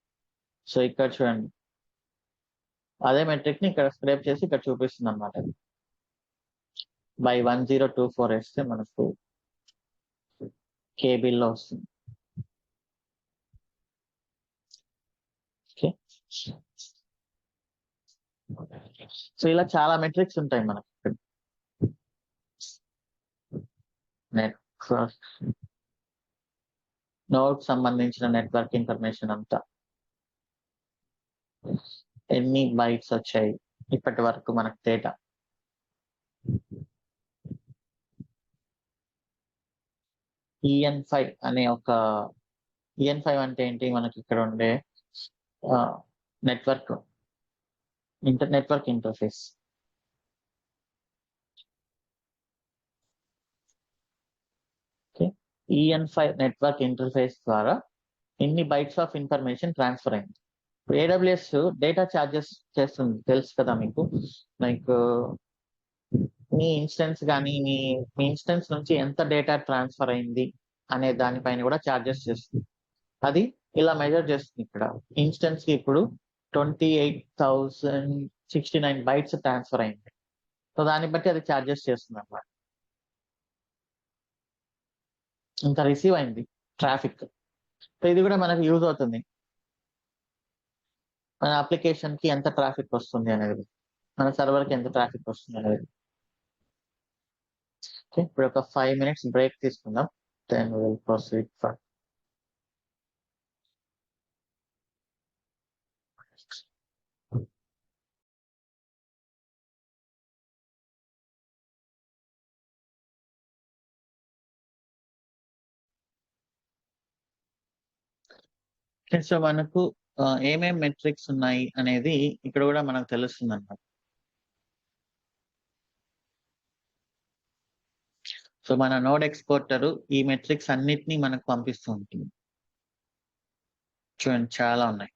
సో ఇక్కడ చూడండి, అదే మెట్రిక్ ని ఇక్కడ స్క్రేప్ చేసి ఇక్కడ చూపిస్తుంది అనమాట. బై 1024 వేస్తే మనకు కేబీలో వస్తుంది. ఓకే, సో ఇలా చాలా మెట్రిక్స్ ఉంటాయి మనకి. నెట్వర్క్ నోడ్ సంబంధించిన నెట్వర్క్ ఇన్ఫర్మేషన్ అంతా, ఎన్ని బైట్స్ వచ్చాయి ఇప్పటి వరకు మనకు డేటా, EN5 అనే ఒక EN5 అంటే ఏంటి, మనకి ఇక్కడ ఉండే network network interface. EN5 network interface ద్వారా ఎన్ని బైట్స్ ఆఫ్ ఇన్ఫర్మేషన్ ట్రాన్స్ఫర్ అయింది. AWS డేటా చార్జెస్ చేస్తుంది, తెలుసు కదా మీకు. లైక్ మీ ఇన్స్టెన్స్ కానీ మీ ఇన్స్టెన్స్ నుంచి ఎంత డేటా ట్రాన్స్ఫర్ అయింది అనే దానిపైన కూడా చార్జెస్ చేస్తుంది. అది ఇలా మెజర్ చేస్తుంది. ఇక్కడ ఇన్స్టెన్స్ కి ఇప్పుడు 28,069 బైట్స్ ట్రాన్స్ఫర్ అయింది. సో దాన్ని బట్టి అది చార్జెస్ చేస్తుంది అన్నమాట. ఇంత రిసీవ్ అయింది ట్రాఫిక్. సో ఇది కూడా మనకు యూజ్ అవుతుంది, మన అప్లికేషన్ కి ఎంత ట్రాఫిక్ వస్తుంది అనేది, మన సర్వర్ కి ఎంత ట్రాఫిక్ వస్తుంది అనేది. ఓకే, ఇప్పుడు ఒక 5 minutes బ్రేక్ తీసుకుందాం, then will proceed for. So మనకు ఏమేం మెట్రిక్స్ ఉన్నాయి అనేది ఇక్కడ కూడా మనకు తెలుస్తుంది అన్నమాట. సో మన నోడ్ ఎక్స్పోర్టర్ ఈ మెట్రిక్స్ అన్నిటినీ మనకు పంపిస్తూ ఉంటుంది. చూడండి, చాలా ఉన్నాయి.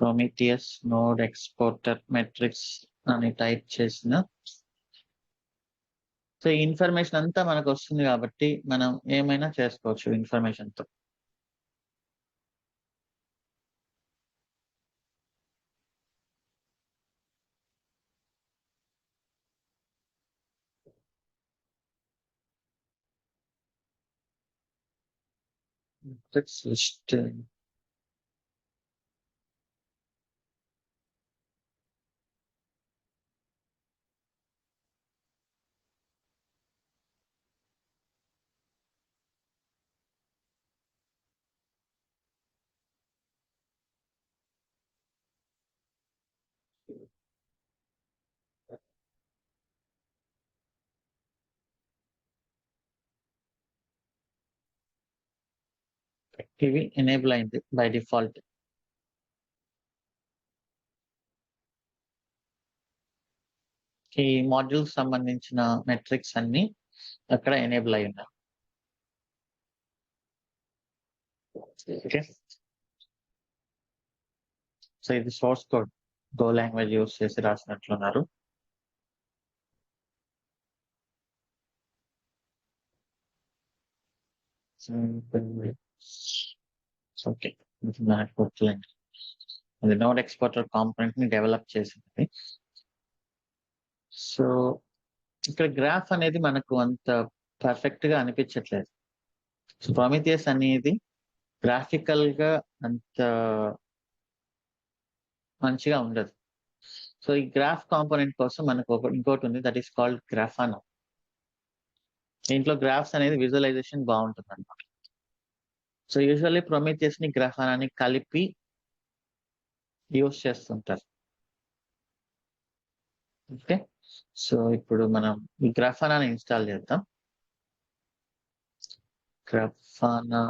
ప్రొమిథియస్ నోడ్ ఎక్స్పోర్టర్ మెట్రిక్స్ అని టైప్ చేసిన, సో ఈ ఇన్ఫర్మేషన్ అంతా మనకు వస్తుంది కాబట్టి మనం ఏమైనా చేసుకోవచ్చు ఇన్ఫర్మేషన్ తో. మెట్రిక్స్ లిస్ట్, ఇవి ఎనేబుల్ అయింది బై డిఫాల్ట్. ఈ మాడ్యూల్స్ సంబంధించిన మెట్రిక్స్ అన్ని అక్కడ ఎనేబుల్ అయి ఉన్నాయి. ఓకే, సో ఇది source code, go language use చేసి రాసినట్లున్నారు. ఓకే, నాకు గుర్తులేదు, అది నోడ్ ఎక్స్పోర్టర్ కాంపోనెంట్ ని డెవలప్ చేసింది. సో ఇక్కడ గ్రాఫ్ అనేది మనకు అంత పర్ఫెక్ట్ గా అనిపించట్లేదు. సో ప్రామిథియస్ అనేది గ్రాఫికల్ గా అంత మంచిగా ఉండదు. సో ఈ గ్రాఫ్ కాంపోనెంట్ కోసం మనకు ఇంకోటి ఉంది, దట్ ఈస్ కాల్డ్ గ్రాఫానా. దీంట్లో గ్రాఫ్స్ అనేది విజువలైజేషన్ బాగుంటుంది అన్నమాట. సో యూజువల్లీ ప్రొమిథియస్ ని గ్రాఫానాని కలిపి యూస్ చేస్తుంటారు. ఓకే, సో ఇప్పుడు మనం ఈ గ్రాఫానాని ఇన్స్టాల్ చేద్దాం. గ్రాఫానా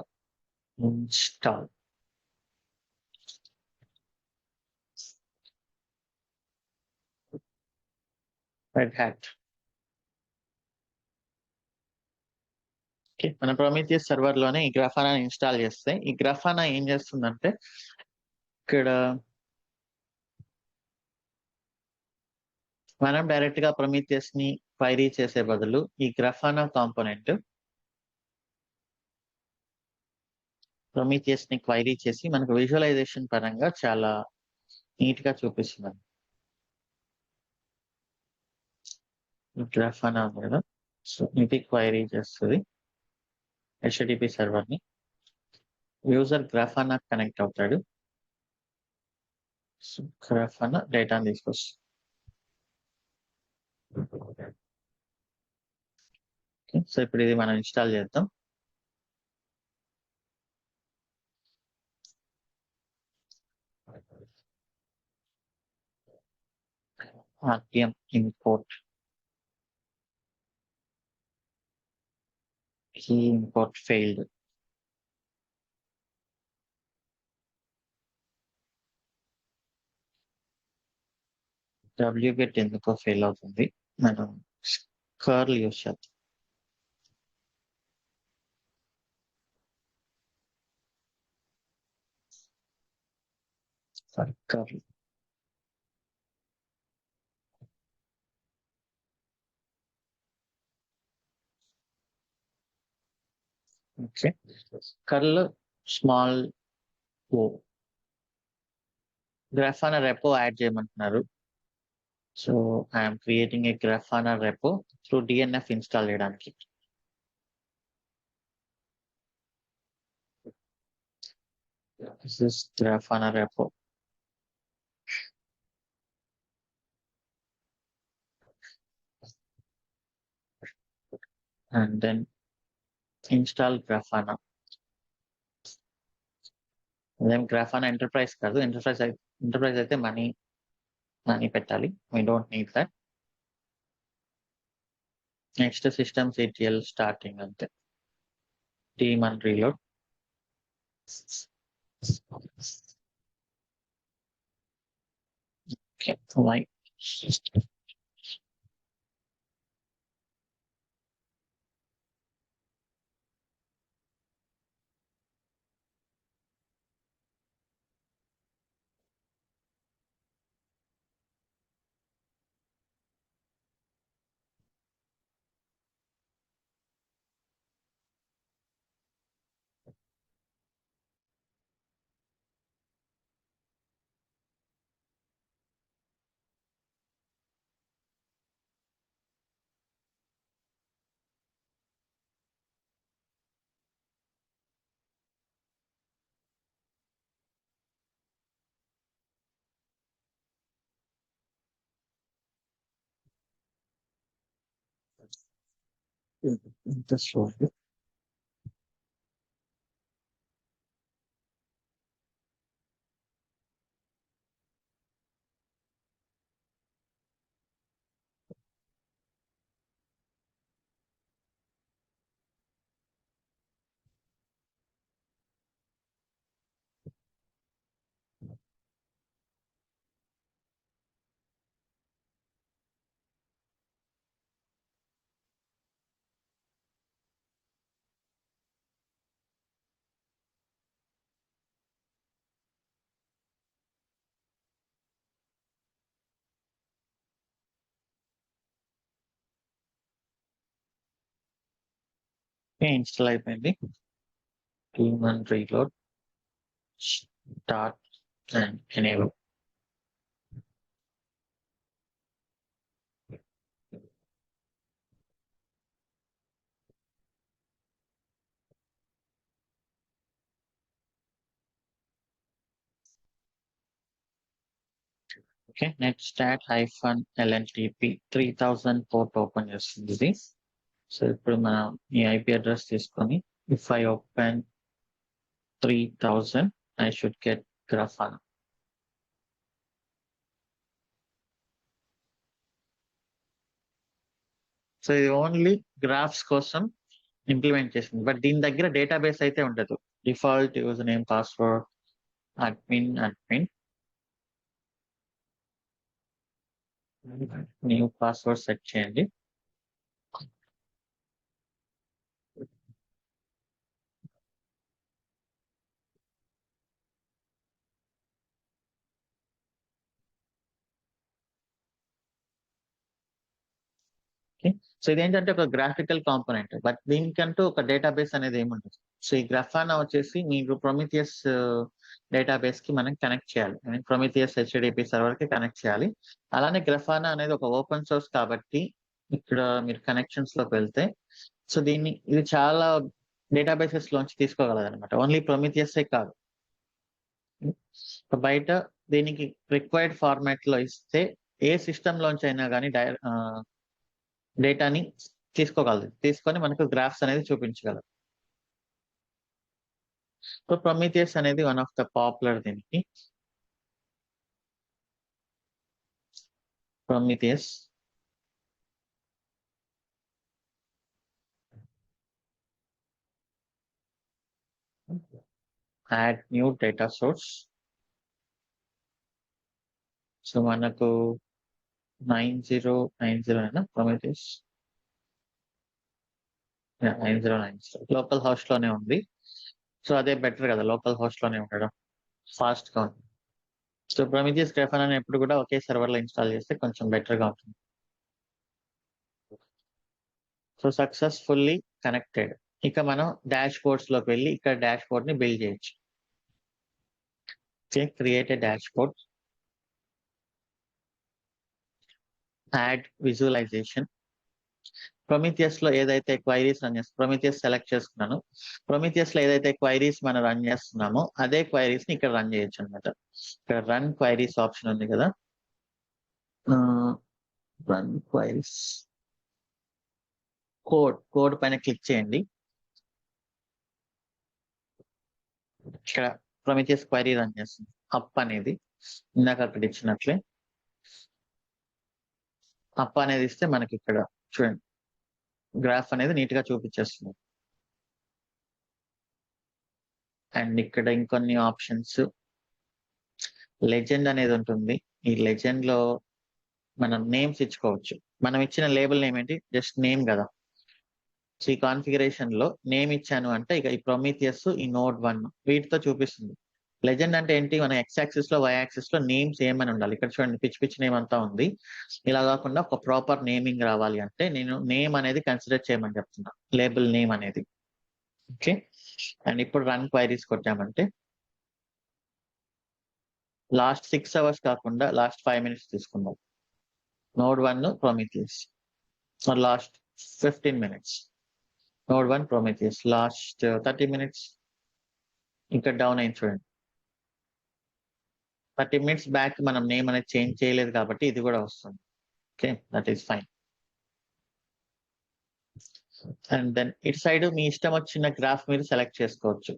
ఇన్స్టాల్. Red hat. ఓకే, మన ప్రొమిథియస్ సర్వర్ లోనే ఈ గ్రాఫానాని ఇన్స్టాల్ చేస్తే, ఈ గ్రాఫానా ఏం చేస్తుందంటే ఇక్కడ మనం డైరెక్ట్ గా ప్రొమీథియస్ ని క్వైరీ చేసే బదులు ఈ గ్రాఫానా కాంపోనెంట్ ప్రొమీథియస్ ని క్వైరీ చేసి మనకు విజువలైజేషన్ పరంగా చాలా నీట్ గా చూపిస్తుంది. గ్రాఫానా ఉంది కదా, సో ఇది క్వైరీ చేస్తుంది హెచ్టిటిపి సర్వర్ ని. యూజర్ గ్రాఫానా కనెక్ట్ అవుతాడు, సో గ్రాఫానా డేటాని తీసుకొస్తుంది. సో ఇప్పుడు ఇది మనం ఇన్స్టాల్ చేద్దాం. RTM import, key import failed. wget ఎందుకో ఫెయిల్ అవుతుంది, మనం కర్ల్ యూస్ చేద్దాం. Curl okay, curl small o Grafana repo add చేయమంటున్నారు. So I'm creating a Grafana repo through DNF install చేయడానికి. This is Grafana repo. And then install Grafana. Then Grafana Enterprise కాదు, enterprise అయితే money పెట్టాలి. We don't need that. Next systemctl starting అంతే. daemon reload. Okay, like this one. Install అయిపోయింది. daemon reload, start and enable. Okay, next -lntp 3000 port open చేస్తుంది ఇది. So ఇప్పుడు మనం ఈ IP అడ్రస్ తీసుకొని if I open 3000 I should get Grafana. So ఇది only graphs కోసం ఇంప్లిమెంట్ చేసింది, బట్ దీని దగ్గర డేటాబేస్ అయితే ఉండదు. Default user name password admin new password set చేయండి. సో ఇదేంటంటే ఒక గ్రాఫికల్ కాంపోనెంట్, బట్ దీనికంటూ ఒక డేటాబేస్ అనేది ఏముండదు. సో ఈ గ్రాఫానా వచ్చేసి మీకు ప్రొమిథియస్ డేటాబేస్ కి మనం కనెక్ట్ చేయాలి. ప్రొమిథియస్ హెచ్డిపి సర్వర్ కి కనెక్ట్ చేయాలి. అలానే గ్రాఫానా అనేది ఒక ఓపెన్ సోర్స్ కాబట్టి ఇక్కడ మీరు కనెక్షన్స్ లోకి వెళ్తే, సో ఇది చాలా డేటాబేసెస్ లోంచి తీసుకోగలదు అనమాట. ఓన్లీ ప్రొమిథియస్ కాదు, బయట దీనికి రిక్వైర్డ్ ఫార్మాట్ లో ఇస్తే ఏ సిస్టమ్ లోంచి అయినా కానీ డేటాని తీసుకోగలదు, తీసుకొని మనకు గ్రాఫ్స్ అనేది చూపించగలదు. సో ప్రొమిథియస్ అనేది వన్ ఆఫ్ ద పాపులర్ దీనికి. Prometheus add new data source. So మనకు 9090 అయినా ప్రొమిథియస్ 9090 లోకల్ హోస్ట్ లోనే ఉంది. సో అదే బెటర్ కదా, లోకల్ హోస్ట్ లోనే ఉండడం ఫాస్ట్ గా ఉంది. సో ప్రొమిథియస్ గ్రాఫానా ఎప్పుడు కూడా ఒకే సర్వర్ లో ఇన్స్టాల్ చేస్తే కొంచెం బెటర్ గా ఉంటుంది. So successfully connected. ఇక మనం డాష్ బోర్డ్స్ లోకి వెళ్ళి ఇక్కడ డాష్ బోర్డ్ ని బిల్డ్ చేయొచ్చు. Create a dashboard, add visualisation. Prometheus లో ఏదైతే క్వైరీస్ రన్ చేస్తాం, ప్రొమిథియస్ సెలెక్ట్ చేసుకున్నాను. ప్రొమిథియస్ లో ఏదైతే క్వైరీస్ మనం రన్ చేస్తున్నామో అదే క్వైరీస్ ని ఇక్కడ రన్ చేయొచ్చు అనమాట. ఇక్కడ రన్ క్వైరీస్ ఆప్షన్ ఉంది కదా, రన్ క్వైరీస్, కోడ్ పైన క్లిక్ చేయండి. ఇక్కడ ప్రొమిథియస్ క్వైరీ రన్ చేస్తుంది. అప్ అనేది ఇందాక అక్కడ ఇచ్చినట్లే అప్ అనేది ఇస్తే మనకి ఇక్కడ చూడండి గ్రాఫ్ అనేది నీట్ గా చూపించేస్తుంది. అండ్ ఇక్కడ ఇంకొన్ని ఆప్షన్స్, లెజెండ్ అనేది ఉంటుంది. ఈ లెజెండ్ లో మనం నేమ్స్ ఇచ్చుకోవచ్చు. మనం ఇచ్చిన లేబుల్ నేమ్ ఏంటి, జస్ట్ నేమ్ కదా. సో ఈ కాన్ఫిగరేషన్ లో నేమ్ ఇచ్చాను అంటే ఇక ఈ ప్రొమిథియస్, ఈ నోడ్ 1 వీటితో చూపిస్తుంది. లెజెండ్ అంటే ఏంటి, మన ఎక్స్ యాక్సిస్ లో వై యాక్సిస్ లో నేమ్స్ ఏమని ఉండాలి. ఇక్కడ చూడండి పిచ్ పిచ్ నేమ్ అంతా ఉంది. ఇలా కాకుండా ఒక ప్రాపర్ నేమింగ్ రావాలి అంటే నేను నేమ్ అనేది కన్సిడర్ చేయమని చెప్తున్నా, లేబుల్ నేమ్ అనేది. ఓకే, అండ్ ఇప్పుడు రన్ క్వైరీస్ కొట్టామంటే లాస్ట్ 6 hours కాకుండా లాస్ట్ 5 minutes తీసుకుందాం. Node 1 Prometheus, last 15 minutes. Node 1 Prometheus, last 30 minutes. ఇంకా డౌన్ అయింది చూడండి. 30 minutes బ్యాక్ మనం నేమ్ అనేది చేంజ్ చేయలేదు కాబట్టి ఇది కూడా వస్తుంది. Okay, that is fine. And then ఇటు సైడ్ మీ ఇష్టం వచ్చిన గ్రాఫ్ మీరు సెలెక్ట్ చేసుకోవచ్చు.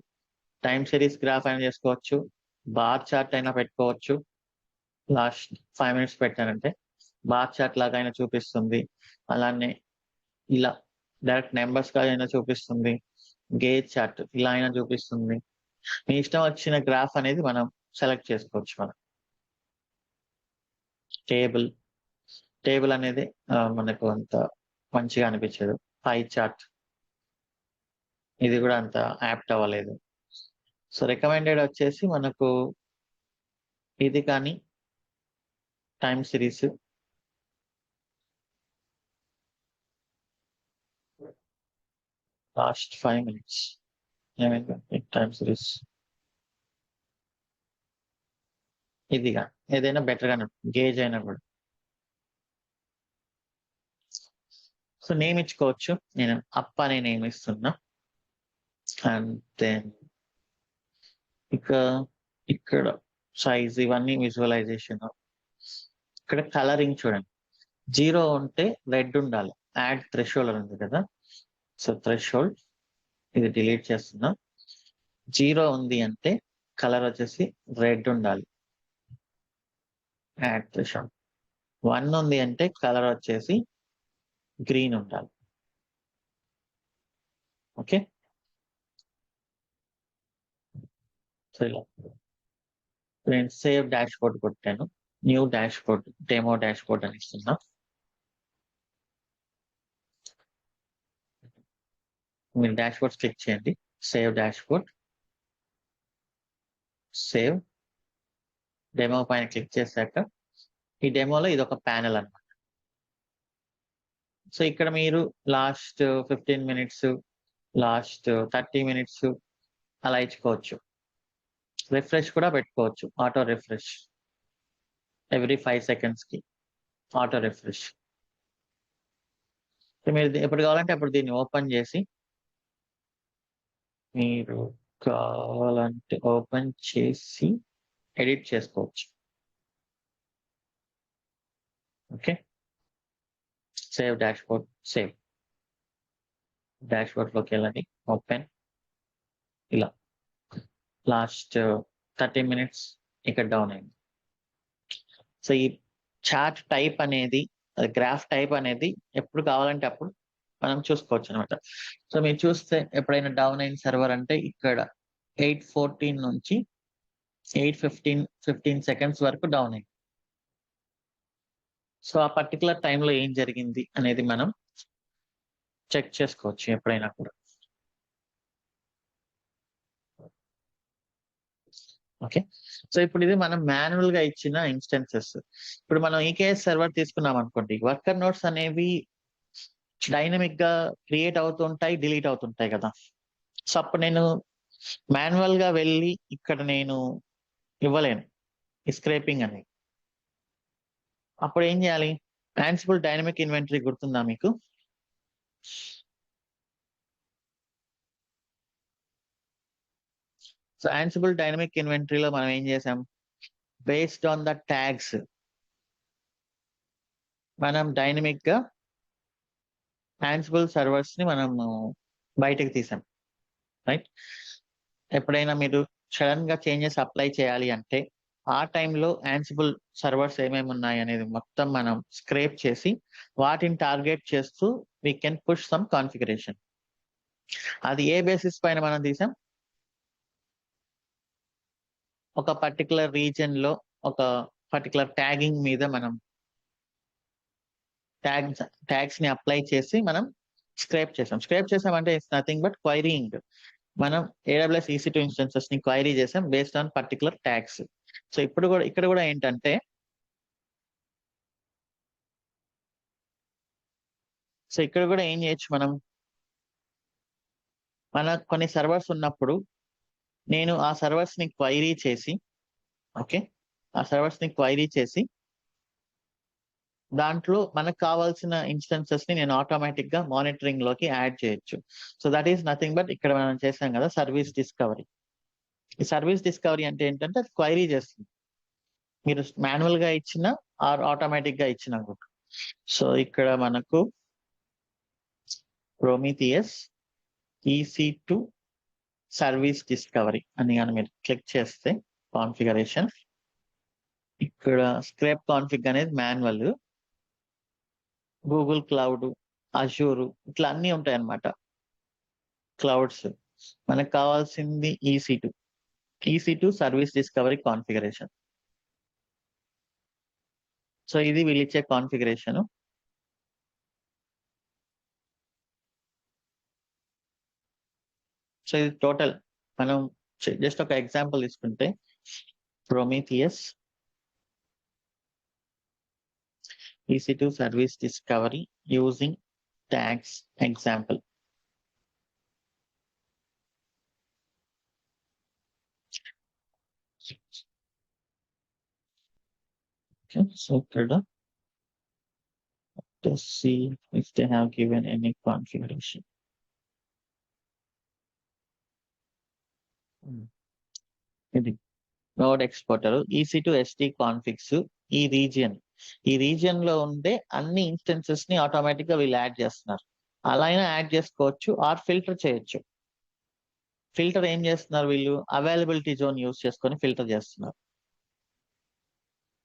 టైం సిరీస్ గ్రాఫ్ అయినా చేసుకోవచ్చు, బార్ చార్ట్ అయినా పెట్టుకోవచ్చు. లాస్ట్ 5 minutes పెట్టానంటే బార్ చార్ట్ లాగా అయినా చూపిస్తుంది. అలానే ఇలా డైరెక్ట్ నెంబర్స్ గా అయినా చూపిస్తుంది. గేజ్ చార్ట్ ఇలా అయినా చూపిస్తుంది. మీ ఇష్టం వచ్చిన గ్రాఫ్ అనేది మనం సెలెక్ట్ చేసుకోవచ్చు. మనం టేబుల్ అనేది మనకు అంత మంచిగా అనిపించదు. పై చార్ట్ ఇది కూడా అంత యాప్ట్ అవ్వలేదు. సో రికమెండెడ్ వచ్చేసి మనకు ఇది కానీ టైం సిరీస్, లాస్ట్ 5 minutes ఏమైంది టైం సిరీస్, ఇదిగా ఏదైనా బెటర్ గానే గేజ్ అయినా కూడా. సో నేమ్ ఇచ్చుకోవచ్చు. నేను అప్ అనే నేమ్ ఇస్తున్నా. అండ్ దెన్ ఇక ఇక్కడ సైజ్ ఇవన్నీ విజువలైజేషన్. ఇక్కడ కలరింగ్ చూడండి, 0 ఉంటే రెడ్ ఉండాలి. యాడ్ థ్రెషోల్డ్ ఉంది కదా, సో థ్రెషోల్డ్ ఇది డిలీట్ చేస్తున్నా. 0 ఉంది అంటే కలర్ వచ్చేసి రెడ్ ఉండాలి, యాడ్ థ్రెషోల్డ్. 1 ఉంది అంటే కలర్ వచ్చేసి గ్రీన్ ఉండాలి. ఓకే, సో ఇలా నేను సేవ్ డాష్ బోర్డ్ కొట్టాను. New dash board, demo dash board అని ఇస్తున్నా. మీరు డాష్ బోర్డ్ క్లిక్ చేయండి, save dash board, save. Demo పైన క్లిక్ చేశాక ఈ డెమోలో ఇది ఒక ప్యానెల్ అన్నమాట. సో ఇక్కడ మీరు లాస్ట్ 15 మినిట్స్, లాస్ట్ 30 మినిట్స్ అలా ఇచ్చుకోవచ్చు. రిఫ్రెష్ కూడా పెట్టుకోవచ్చు. ఆటో రిఫ్రెష్ ఎవ్రీ 5 సెకండ్స్‌కి ఆటో రిఫ్రెష్. మీరు ఎప్పుడు కావాలంటే అప్పుడు దీన్ని ఓపెన్ చేసి మీరు కావాలంటే ఓపెన్ చేసి ఎడిట్ చేసుకోవచ్చు. ఓకే. Save dashboard. సేవ్. డాష్‌బోర్డ్‌లోకి వెళ్ళండి. ఓపెన్. ఇలా లాస్ట్ 30 మినిట్స్ ఇక్కడ డౌన్ అయింది. సో ఈ చార్ట్ టైప్ అనేది, గ్రాఫ్ టైప్ అనేది ఎప్పుడు కావాలంటే అప్పుడు మనం చూసుకోవచ్చు అనమాట. సో మీరు చూస్తే ఎప్పుడైనా డౌన్ అయిన సర్వర్ అంటే ఇక్కడ 8:14 నుంచి 8:15 సెకండ్స్ వరకు డౌన్ అయింది. సో ఆ పర్టికులర్ టైంలో ఏం జరిగింది అనేది మనం చెక్ చేసుకోవచ్చు ఎప్పుడైనా కూడా. ఓకే. సో ఇప్పుడు ఇది మనం మాన్యువల్ గా ఇచ్చిన ఇన్స్టెన్సెస్. ఇప్పుడు మనం ఈకేఎస్ సర్వర్ తీసుకున్నాం అనుకోండి, వర్కర్ నోట్స్ అనేవి డైనమిక్ గా క్రియేట్ అవుతుంటాయి, డిలీట్ అవుతుంటాయి కదా. సో అప్పుడు నేను మాన్యువల్ గా వెళ్ళి ఇక్కడ నేను ఇవ్వలేను ఈ స్క్రేపింగ్ అనేది. అప్పుడు ఏం చేయాలి? యాన్సిబుల్ డైనమిక్ ఇన్వెంటరీ గుర్తుందా మీకు? సో యాన్సిబుల్ డైనమిక్ ఇన్వెంటరీలో మనం ఏం చేసాం? బేస్డ్ ఆన్ ద ట్యాగ్స్ మనం డైనమిక్ గా యాన్సిబుల్ సర్వర్స్ ని మనం బయటకు తీసాం, రైట్? ఎప్పుడైనా మీరు సడన్ గా చేంజెస్ అప్లై చేయాలి అంటే ఆ టైంలో యాన్సిబుల్ సర్వర్స్ ఏమేమి ఉన్నాయి అనేది మొత్తం మనం స్క్రేప్ చేసి వాటిని టార్గెట్ చేస్తూ we can push some configuration. అది ఏ బేసిస్ పైన మనం తీసాం? ఒక పర్టికులర్ రీజన్ లో ఒక పర్టికులర్ ట్యాగింగ్ మీద మనం ట్యాగ్స్ ని అప్లై చేసి మనం స్క్రేప్ చేసామంటే ఇట్స్ నథింగ్ బట్ క్వైరీయింగ్. మనం AWS EC2 ఇన్స్టెన్సెస్ ని క్వైరీ చేసాం based on particular tags. So ఇక్కడ కూడా ఏంటంటే ఇక్కడ కూడా ఏం చేయొచ్చు మనం? మన కొన్ని సర్వర్స్ ఉన్నప్పుడు నేను ఆ సర్వర్స్ ని క్వైరీ చేసి, ఓకే, ఆ సర్వర్స్ ని క్వైరీ చేసి దాంట్లో మనకు కావాల్సిన ఇన్స్టెన్సెస్ ని నేను ఆటోమేటిక్ గా మానిటరింగ్ లోకి యాడ్ చేయొచ్చు. So that is nothing but ఇక్కడ మనం చేసాం కదా సర్వీస్ డిస్కవరీ. ఈ సర్వీస్ డిస్కవరీ అంటే ఏంటంటే అది క్వైరీ చేస్తుంది, మీరు మాన్యువల్ గా ఇచ్చిన ఆర్ ఆటోమేటిక్ గా ఇచ్చిన కూడా. సో ఇక్కడ మనకు ప్రొమీథియస్ EC2 సర్వీస్ డిస్కవరీ అని కానీ మీరు క్లిక్ చేస్తే కాన్ఫిగరేషన్, ఇక్కడ స్క్రేప్ కాన్ఫిగ్ అనేది మాన్యువల్, గూగుల్ క్లౌడ్, అజూర్ ఇట్లా అన్ని ఉంటాయి అన్నమాట క్లౌడ్స్. మనకు కావాల్సింది EC2 service discovery configuration. So ఇది వీళ్ళు ఇచ్చే కాన్ఫిగరేషన్. సో ఇది టోటల్ మనం జస్ట్ ఒక ఎగ్జాంపుల్ తీసుకుంటే Prometheus EC2 service discovery using tags example. Okay, so ఇక్కడ let's see if they have given any configuration. ఇది నోడ్ ఎక్స్పోర్టర్ EC2 SD కాన్ఫిగ్స్. ఈ రీజియన్ లో ఉండే అన్ని ఇన్స్టెన్సెస్ ని ఆటోమేటిక్ గా వీళ్ళు యాడ్ చేస్తున్నారు. అలా అయినా యాడ్ చేసుకోవచ్చు ఆర్ ఫిల్టర్ చేయొచ్చు. ఫిల్టర్ ఏం చేస్తున్నారు వీళ్ళు? అవైలబిలిటీ జోన్ యూస్ చేసుకొని ఫిల్టర్ చేస్తున్నారు.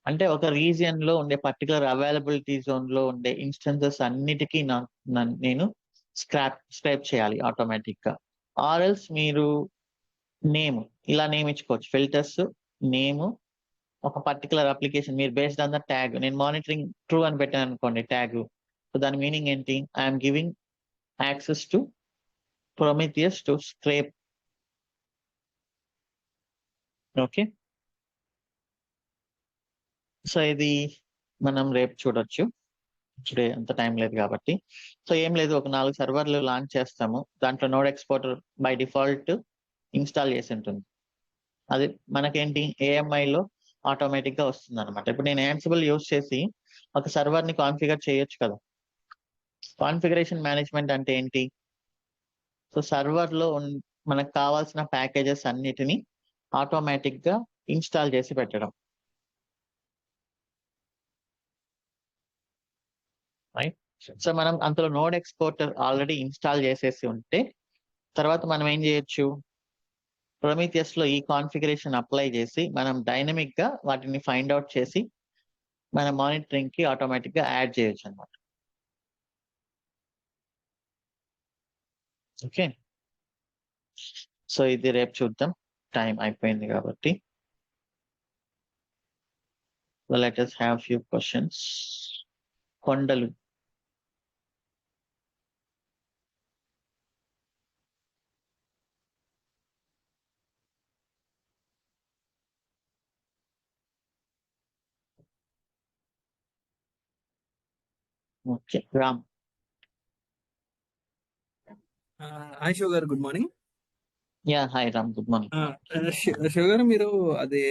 అంటే ఒక రీజియన్ లో ఉండే పర్టికులర్ అవైలబిలిటీ జోన్ లో ఉండే ఇన్స్టెన్సెస్ అన్నిటికీ నేను స్క్రాప్ చేయాలి ఆటోమేటిక్ గా. ఆర్ ఎల్స్ మీరు నేమ్ ఇలా నేమ్ ఇచ్చుకోవచ్చు. ఫిల్టర్స్ నేమ్ ఒక పర్టికులర్ అప్లికేషన్ మీరు బేస్డ్ ఆన్ ద ట్యాగ్. నేను మానిటరింగ్ ట్రూ అని పెట్టాను అనుకోండి ట్యాగ్. సో దాని మీనింగ్ ఏంటి? I'm giving access to Prometheus to scrape. Okay. So ఇది మనం రేపు చూడొచ్చు. టుడే అంత టైం లేదు కాబట్టి. సో ఏం లేదు, ఒక 4 సర్వర్లు లాంచ్ చేస్తాము. దాంట్లో node exporter by default install చేసి ఉంటుంది. అది మనకేంటి ఏఎంఐలో ఆటోమేటిక్‌గా వస్తుందన్నమాట. ఇప్పుడు నేను యాన్సిబుల్ యూజ్ చేసి ఒక సర్వర్‌ని కాన్ఫిగర్ చేయొచ్చు కదా! కాన్ఫిగరేషన్ మేనేజ్మెంట్ అంటే ఏంటి? సో సర్వర్‌లో మనకు కావాల్సిన ప్యాకేజెస్ అన్నిటిని ఆటోమేటిక్‌గా ఇన్‌స్టాల్ చేసి పెట్టడం. రైట్? సో మనం అందులో నోడ్ ఎక్స్‌పోర్టర్ ఆల్రెడీ ఇన్‌స్టాల్ చేసేసి ఉంటే, తర్వాత మనం ఏం చేయొచ్చు? ప్రొమీథియస్‌లో ఈ కాన్ఫిగరేషన్ అప్లై చేసి, మనం డైనమిక్‌గా వాటిని ఫైండ్ ఔట్ చేసి, మన మానిటరింగ్‌కి ఆటోమేటిక్‌గా యాడ్ చేయొచ్చన్నమాట. ఓకే. సో ఇది రేపు చూద్దాం. టైం అయిపోయింది కాబట్టి. So let us have few questions. కొండలు. ఓకే. రామ్. హాయ్ శివ గారు, good morning. Yeah! Hi Ram. Good morning. Shiva గారు, మీరు అది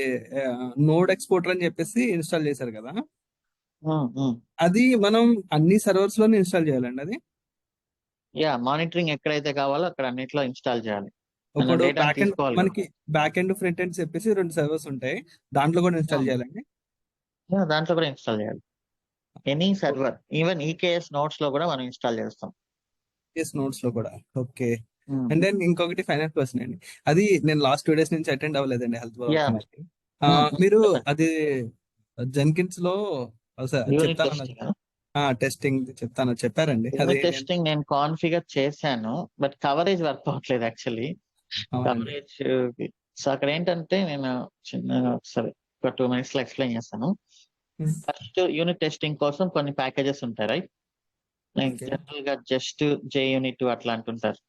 నోడ్ ఎక్స్పోర్టర్ అని చెప్పేసి ఇన్స్టాల్ చేశారు కదా, హ్మ్. హ్మ్. అది మనం అన్ని సర్వర్స్ లోనే ఇన్స్టాల్ చేయాలండి అది? యాహ్! మానిటరింగ్ ఎక్కడైతే కావాలో అక్కడ అన్నిట్లో ఇన్‌స్టాల్ చేయాలి. మన ఇప్పుడు డేటాని తీసుకోవాలి కదా! మనకి బ్యాక్ ఎండ్ ఫ్రంట్ ఎండ్ చెప్పేసి 2 సర్వర్స్ ఉంటాయి, దాంట్లో కూడా ఇన్స్టాల్ అవును. చేయాలండి? యాహ్! దాంట్లో కూడా ఇన్‌స్టాల్ చేయాలి. ఎనీ సర్వర్, ఈవెన్ ఈకేఎస్ నోట్స్‌లో కూడా మనం ఇన్‌స్టాల్ చేస్తాం. ఎస్, నోట్స్ లో కూడా. ఓకే. హ్మ్. అండ్ దెన్ ఇంకొకటి ఫైనల్ క్వశ్చన్ అండి. అది నేను లాస్ట్ 2 డేస్ నుంచి అటెండ్ అవ్వలేదండి హెల్త్ యాహ్! ప్రాబ్లమ్కి. హ్మ్. మీరు చెప్పండి. అది జెన్కిన్స్ లో యూనిట్ చెప్తానన్నారు, టెస్టింగా? టెస్టింగ్ చెప్పారండి అది. యూనిట్ టెస్టింగ్ నేను కాన్ఫిగర్ చేశాను. బట్ కవరేజ్ వర్క్ అవ్వట్లేదు యాక్చువల్లీ. అవునండి. కవరేజ్ సో అక్కడ ఏంటంటే నేను చిన్నగా ఒకసారి ఒక 2 మినిట్స్‌లో ఎక్స్‌ప్లెయిన్ చేస్తాను. ఫస్ట్ యూనిట్ టెస్టింగ్ కోసం కొన్ని ప్యాకేజెస్ ఉంటాయి రైట్? Like okay. జనరల్‌గా జస్ట్ జేయూనిట్ అట్లా అంటుంటారు.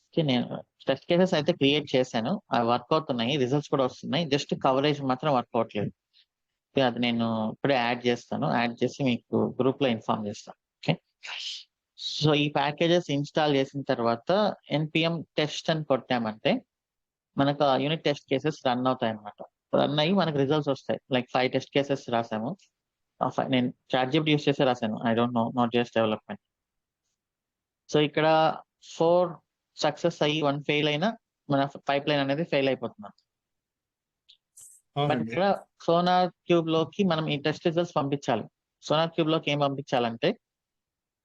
ఓకే. నేను టెస్ట్ కేసెస్ అయితే క్రియేట్ చేశాను. అవి వర్క్ అవుతున్నాయి. రిజల్ట్స్ కూడా వస్తున్నాయి. జస్ట్ కవరేజ్ మాత్రం వర్క్ అవ్వట్లేదు. ఓకే. అది నేను ఇప్పుడే యాడ్ చేస్తాను. యాడ్ చేసి మీకు గ్రూప్‌లో ఇన్ఫార్మ్ చేస్తాను. ఓకే. సో ఈ ప్యాకేజెస్ ఇన్‌స్టాల్ చేసిన తర్వాత ఎన్‌పిఎం టెస్ట్ అని కొట్టామంటే మనకు ఆ యూనిట్ టెస్ట్ కేసెస్ రన్ అవుతాయన్నమాట. రన్ అయ్యి మనకు రిజల్ట్స్ వస్తాయి. లైక్ 5 టెస్ట్ కేసెస్ రాసాము. నేను చాట్‌జిపిటి యూజ్ చేసే రాసాను. I don't know, not just development. So ఇక్కడ 4 సక్సెస్ అయ్యి 1 ఫెయిల్ అయినా మన పైప్‌లైన్ అనేది ఫెయిల్ అయిపోతుందన్నమాట. బట్ అవునండి. ఇక్కడ సోనార్ క్యూబ్‌లోకి మనం ఈ టెస్ట్ రిజల్ట్స్ పంపించాలి. సోనార్ క్యూబ్‌లోకి ఏం పంపించాలంటే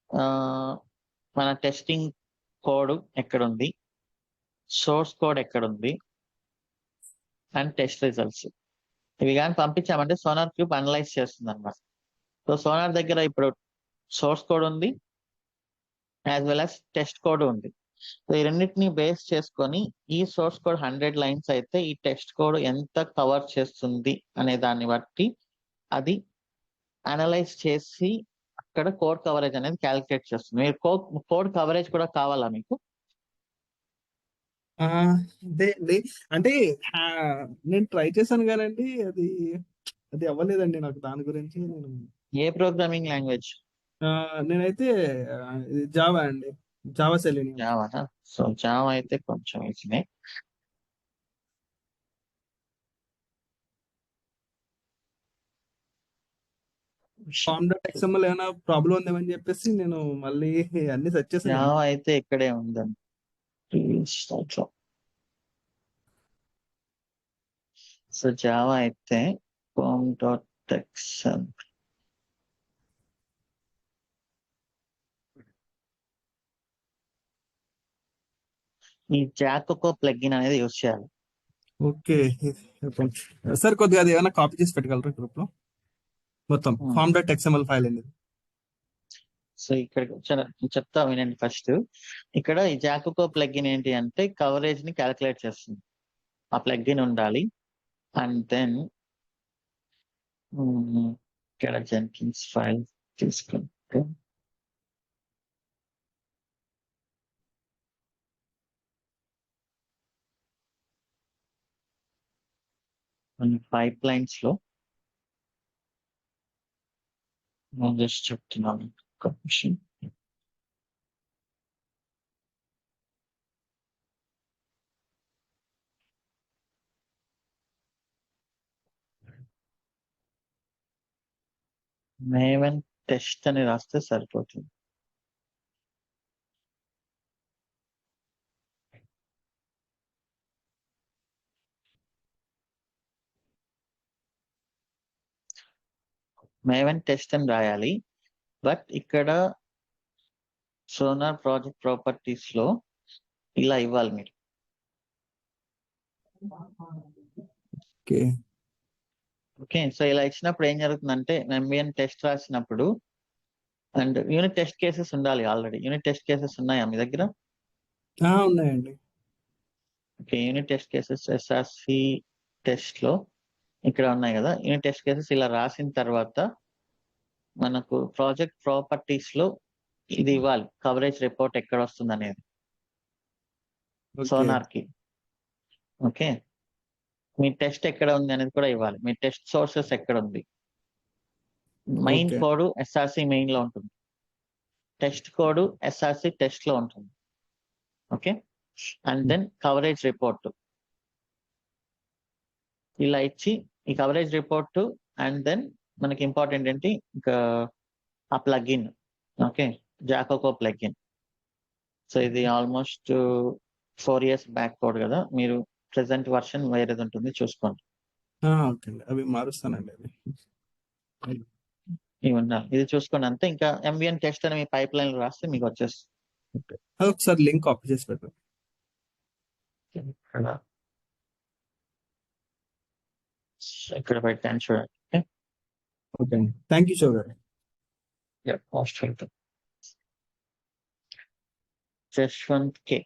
ఆహ్, మన టెస్టింగ్ కోడ్ ఎక్కడుంది? సోర్స్ కోడ్ ఎక్కడుంది? And test results. ఇవి గాని పంపించామంటే సోనార్ క్యూబ్ అనలైజ్ చేస్తుందన్నమాట. సో సోనార్ దగ్గర ఇప్పుడు సోర్స్ కోడ్ ఉంది. As well as test code ఉంది. సో ఈ రెండిటిని బేస్ చేసుకొని ఈ సోర్స్ కోడ్ 100 లైన్స్ అయితే ఈ టెస్ట్ కోడ్ ఎంత కవర్ చేస్తుంది అనే దాన్ని బట్టి అది అనలైజ్ చేసి అక్కడ కోడ్ కవరేజ్ అనేది కాలిక్యులేట్ చేస్తుంది. మీరు కోడ్ కవరేజ్ కూడా కావాలా మీకు? ఆ, అదే అండి. అంటే ఆ, నేను ట్రై చేశాను కానండి, అది అది అవ్వలేదండి నాకు. దాని గురించి ఏ ప్రోగ్రామింగ్ లాంగ్వేజ్? నేనైతే జావా అండి, జావా సెలీనియం. జావానా? సో జావా అయితే కొంచెం ఈజీనే. ఫార్మ్ డాట్ ఎక్స్ఎంఎల్ ఏమైనా ప్రాబ్లం ఉందేమని చెప్పేసి నేను మళ్ళీ అన్ని సెర్చ్ చేశానండి. జావా అయితే ఇక్కడే ఉందండి. దాంట్లో. సో జావా అయితే com.xml. ఈ జాకోకో ప్లగిన్ అనేది యూజ్ చేయాలి. ఓకే. సార్ కొద్దిగా అది ఏమైనా కాపీ చేసి పెట్టగలరా గ్రూప్ లో, మొత్తం హ్మ్. ఫార్మ్ డాట్ ఎక్స్ఎంఎల్ ఫైల్ అనేది? సో ఇక్కడికి చెప్తా వినండి ఫస్ట్. ఇక్కడ ఈ జాకోకో ప్లగిన్ ఏంటి అంటే కవరేజ్ ని క్యాలిక్యులేట్ చేస్తుంది. ఆ ప్లగిన్ ఉండాలి. అండ్ దెన్ ఇక్కడ జెన్కిన్స్ ఫైల్ తీసుకుంటే కొన్ని పైప్ లైన్స్ లో నేను జస్ట్ చెప్తున్నాను. ఒక్క నిమిషం. మేవెన్ టెస్ట్ అని రాస్తే సరిపోతుంది. మేవెన్ టెస్ట్ అని రాయాలి. బట్ ఇక్కడ సోనార్ ప్రాజెక్ట్ ప్రాపర్టీస్ లో ఇలా ఇవ్వాలి మీరు. ఓకే. ఓకే. సో ఇలా ఇచ్చినప్పుడు ఏం జరుగుతుందంటే ఎంబిఎన్ టెస్ట్ రాసినప్పుడు అండ్ యూనిట్ టెస్ట్ కేసెస్ ఉండాలి ఆల్రెడీ. యూనిట్ టెస్ట్ కేసెస్ ఉన్నాయా మీ దగ్గర? ఉన్నాయండి. Okay. Unit test cases SRC test లో ఇక్కడ ఉన్నాయి కదా. యూనిట్ టెస్ట్ కేసెస్ ఇలా రాసిన తర్వాత మనకు ప్రాజెక్ట్ ప్రాపర్టీస్ లో ఇది ఇవ్వాలి. కవరేజ్ రిపోర్ట్ ఎక్కడ వస్తుంది అనేది ఓకే. సోనార్ కి. ఓకే. మీ టెస్ట్ ఎక్కడ ఉంది అనేది కూడా ఇవ్వాలి. మీ టెస్ట్ సోర్సెస్ ఎక్కడ ఉంది. Main okay. Code SRC main లో ఉంటుంది. టెస్ట్ కోడ్ ఎస్ఆర్సి టెస్ట్ లో ఉంటుంది. Okay. And then coverage report ఇలా ఇచ్చి ఈ కవరేజ్ రిపోర్ట్ అండ్ దెన్ మనకి ఇంపార్టెంట్ ఏంటి ఇంకా ఆ plugin. Okay. JaCoCo plugin. So ఇది ఆల్మోస్ట్ 4 years బ్యాక్ కోడ్ కదా. మీరు ప్రెసెంట్ వర్షన్ వేరేది ఉంటుంది చూసుకోండి. ఓకే అండి. అవి మారుస్తానండి అది. ఇవి ఉండాలి. ఇది చూసుకోండి అంతే. ఇంకా ఎంవిఎన్ టెస్ట్ అని మీ పైప్ లైన్ రాస్తే మీకు వచ్చేస్తుంది. ఓకే. అది ఒకసారి లింక్ కాపీ చేసి పెట్టండి. ఇక్కడ పెట్టాను చూడండి. ఓకే అండి. థ్యాంక్ యూ శివ గారు. Most welcome. Jashwanth K.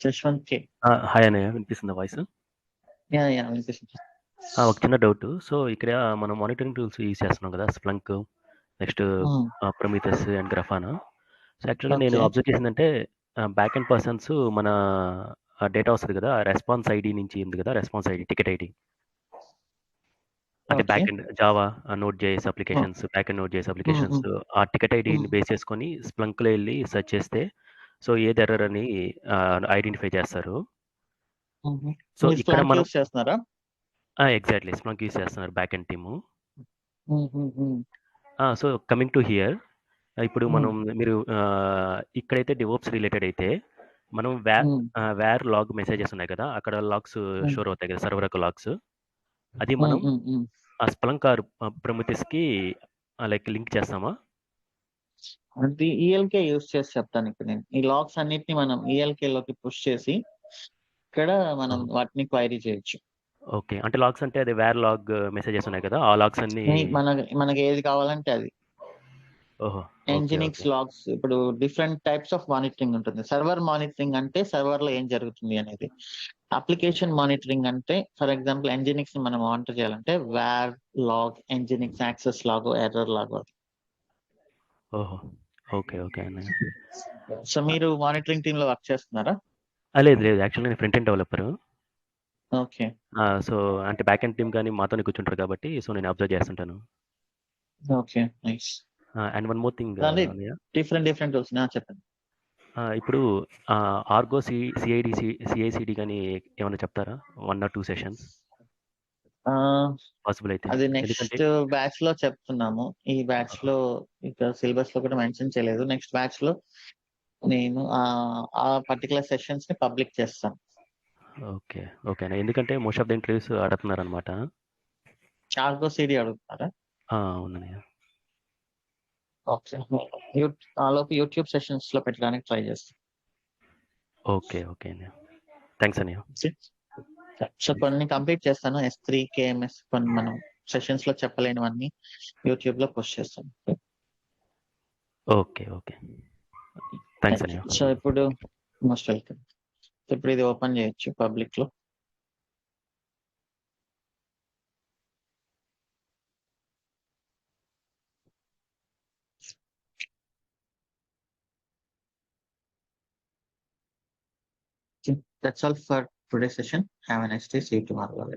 Jashwanth K. Hi అన్నయ్య, వినిపిస్తుందా వాయిస్? వినిపిస్తుంది. ఒక చిన్న డౌట్. సో ఇక్కడ మనం మానిటరింగ్ టూల్స్ యూజ్ చేస్తున్నాం కదా, స్ప్లంక్, నెక్స్ట్ ప్రొమీథస్ అండ్ గ్రఫానా. సో యాక్చువల్గా నేను Okay. అబ్జర్వ్ చేసిందంటే బ్యాక్ ఎండ్ పర్సన్స్ మన డేటా వస్తుంది కదా, రెస్పాన్స్ ఐడి నుంచి ఉంది కదా, రెస్పాన్స్ ఐడి, టికెట్ ఐడి, అంటే Okay. Back end Java note JS applications, back end note JS applications, ఆ టికెట్ ఐడిని బేస్ చేసుకొని స్ప్లంక్లో వెళ్ళి సెర్చ్ చేస్తే సో ఏది ఎర్రర్ అని ఐడెంటిఫై చేస్తారు. సో మీరు ఇక్కడ Splunk మనం యూస్ చేస్తున్నారా? ఎగ్జాక్ట్లీ స్ప్లంక్ యూస్ చేస్తున్నారు back end team. Mhm. So coming to hear, ఇప్పుడు మనం మీరు ఇక్కడైతే డివోప్స్ రిలేటెడ్ అయితే మనం వేర్ లాగ్ మెసేజెస్ ఉన్నాయి కదా, అక్కడ లాగ్స్ షోర్ అవుతాయి కదా, సర్వర్ యొక్క లాగ్స్. అది మనం ఆ స్ప్లంక్ ఆర్ ప్రొమిథెస్కి లైక్ లింక్ చేస్తామా? అది ఈఎల్కే యూస్ చేసి చెప్తాను ఇక్కడ నేను. ఈ లాగ్స్ అన్నిటిని మనం ఈఎల్కే లోకి పుష్ చేసి ఇక్కడ మనం వాటిని క్వైరీ చేయొచ్చు. ఓకే. అంటే లాగ్స్ అంటే అది వేర్ లాగ్ మెసేజెస్ ఉన్నాయి కదా, ఆ లాగ్స్ అన్ని మనకి ఏది కావాలంటే అది. ఓహో. ఎంజినిక్స్ లాగ్స్ ఇప్పుడు డిఫరెంట్ టైప్స్ ఆఫ్ మానిటరింగ్ ఉంటుంది. సర్వర్ మానిటరింగ్ అంటే సర్వర్ లో ఏం జరుగుతుంది అనేది. అప్లికేషన్ మానిటరింగ్ అంటే ఫర్ ఎగ్జాంపుల్ ఎంజినిక్స్ ని మనం మానిటర్ చేయాలంటే where log, nginx access log, error log. ఓహో. ఓకే ఓకే అన్నయ్య. సో మీరు మానిటరింగ్ టీమ్ లో వర్క్ చేస్తున్నారా? లేదు లేదు, యాక్చువల్లీ నేను front end developer. Okay. So అంటే బ్యాక్ ఎండ్ టీమ్ కానీ మాతోనే కూర్చుంటారు కాబట్టి సో నేను అబ్జర్వ్ చేస్తుంటాను. Okay, nice. And one more thing different tools చెప్పండి. ఇప్పుడు ఆర్గో సిఐసిడి కానీ ఏమైనా చెప్తారా? 1 or 2 సెషన్స్ పాసిబుల్ అయితే. అది ఎందుకంటే నెక్స్ట్ బ్యాచ్ లో చెప్తున్నాము. ఈ బ్యాచ్ లో ఇక సిలబస్ లో కూడా మెన్షన్ చేయలేదు. నెక్స్ట్ బ్యాచ్ లో నేను ఆ పర్టికులర్ సెషన్స్ ని పబ్లిక్ చేస్తాను. ఓకే ఓకేనా, ఎందుకంటే మోస్ట్ ఆఫ్ ద ఇంటర్వ్యూస్ అడుగుతున్నారు అనమాట. ఆర్గో సిడి అడుగుతున్నారా? అవునన్నయ్య. ఓకే. ఆలోపు యూట్యూబ్ సెషన్స్ లో పెట్టడానికి ట్రై చేస్తాను. ఓకే ఓకే అన్నయ్య, థ్యాంక్స్ అన్నయ్య. సో కొన్ని కంప్లీట్ చేస్తాను. S3 KMS కొన్ని మనం సెషన్స్ లో చెప్పలేనివన్నీ యూట్యూబ్ లో పోస్ట్ చేస్తాను. ఓకే ఓకే, థ్యాంక్స్ అన్నయ్య. సో ఇప్పుడు మోస్ట్ వెల్కమ్. ఇప్పుడు ఇది ఓపెన్ చేయొచ్చు పబ్లిక్ లో. That's all for today's session. Have a nice day. See you tomorrow.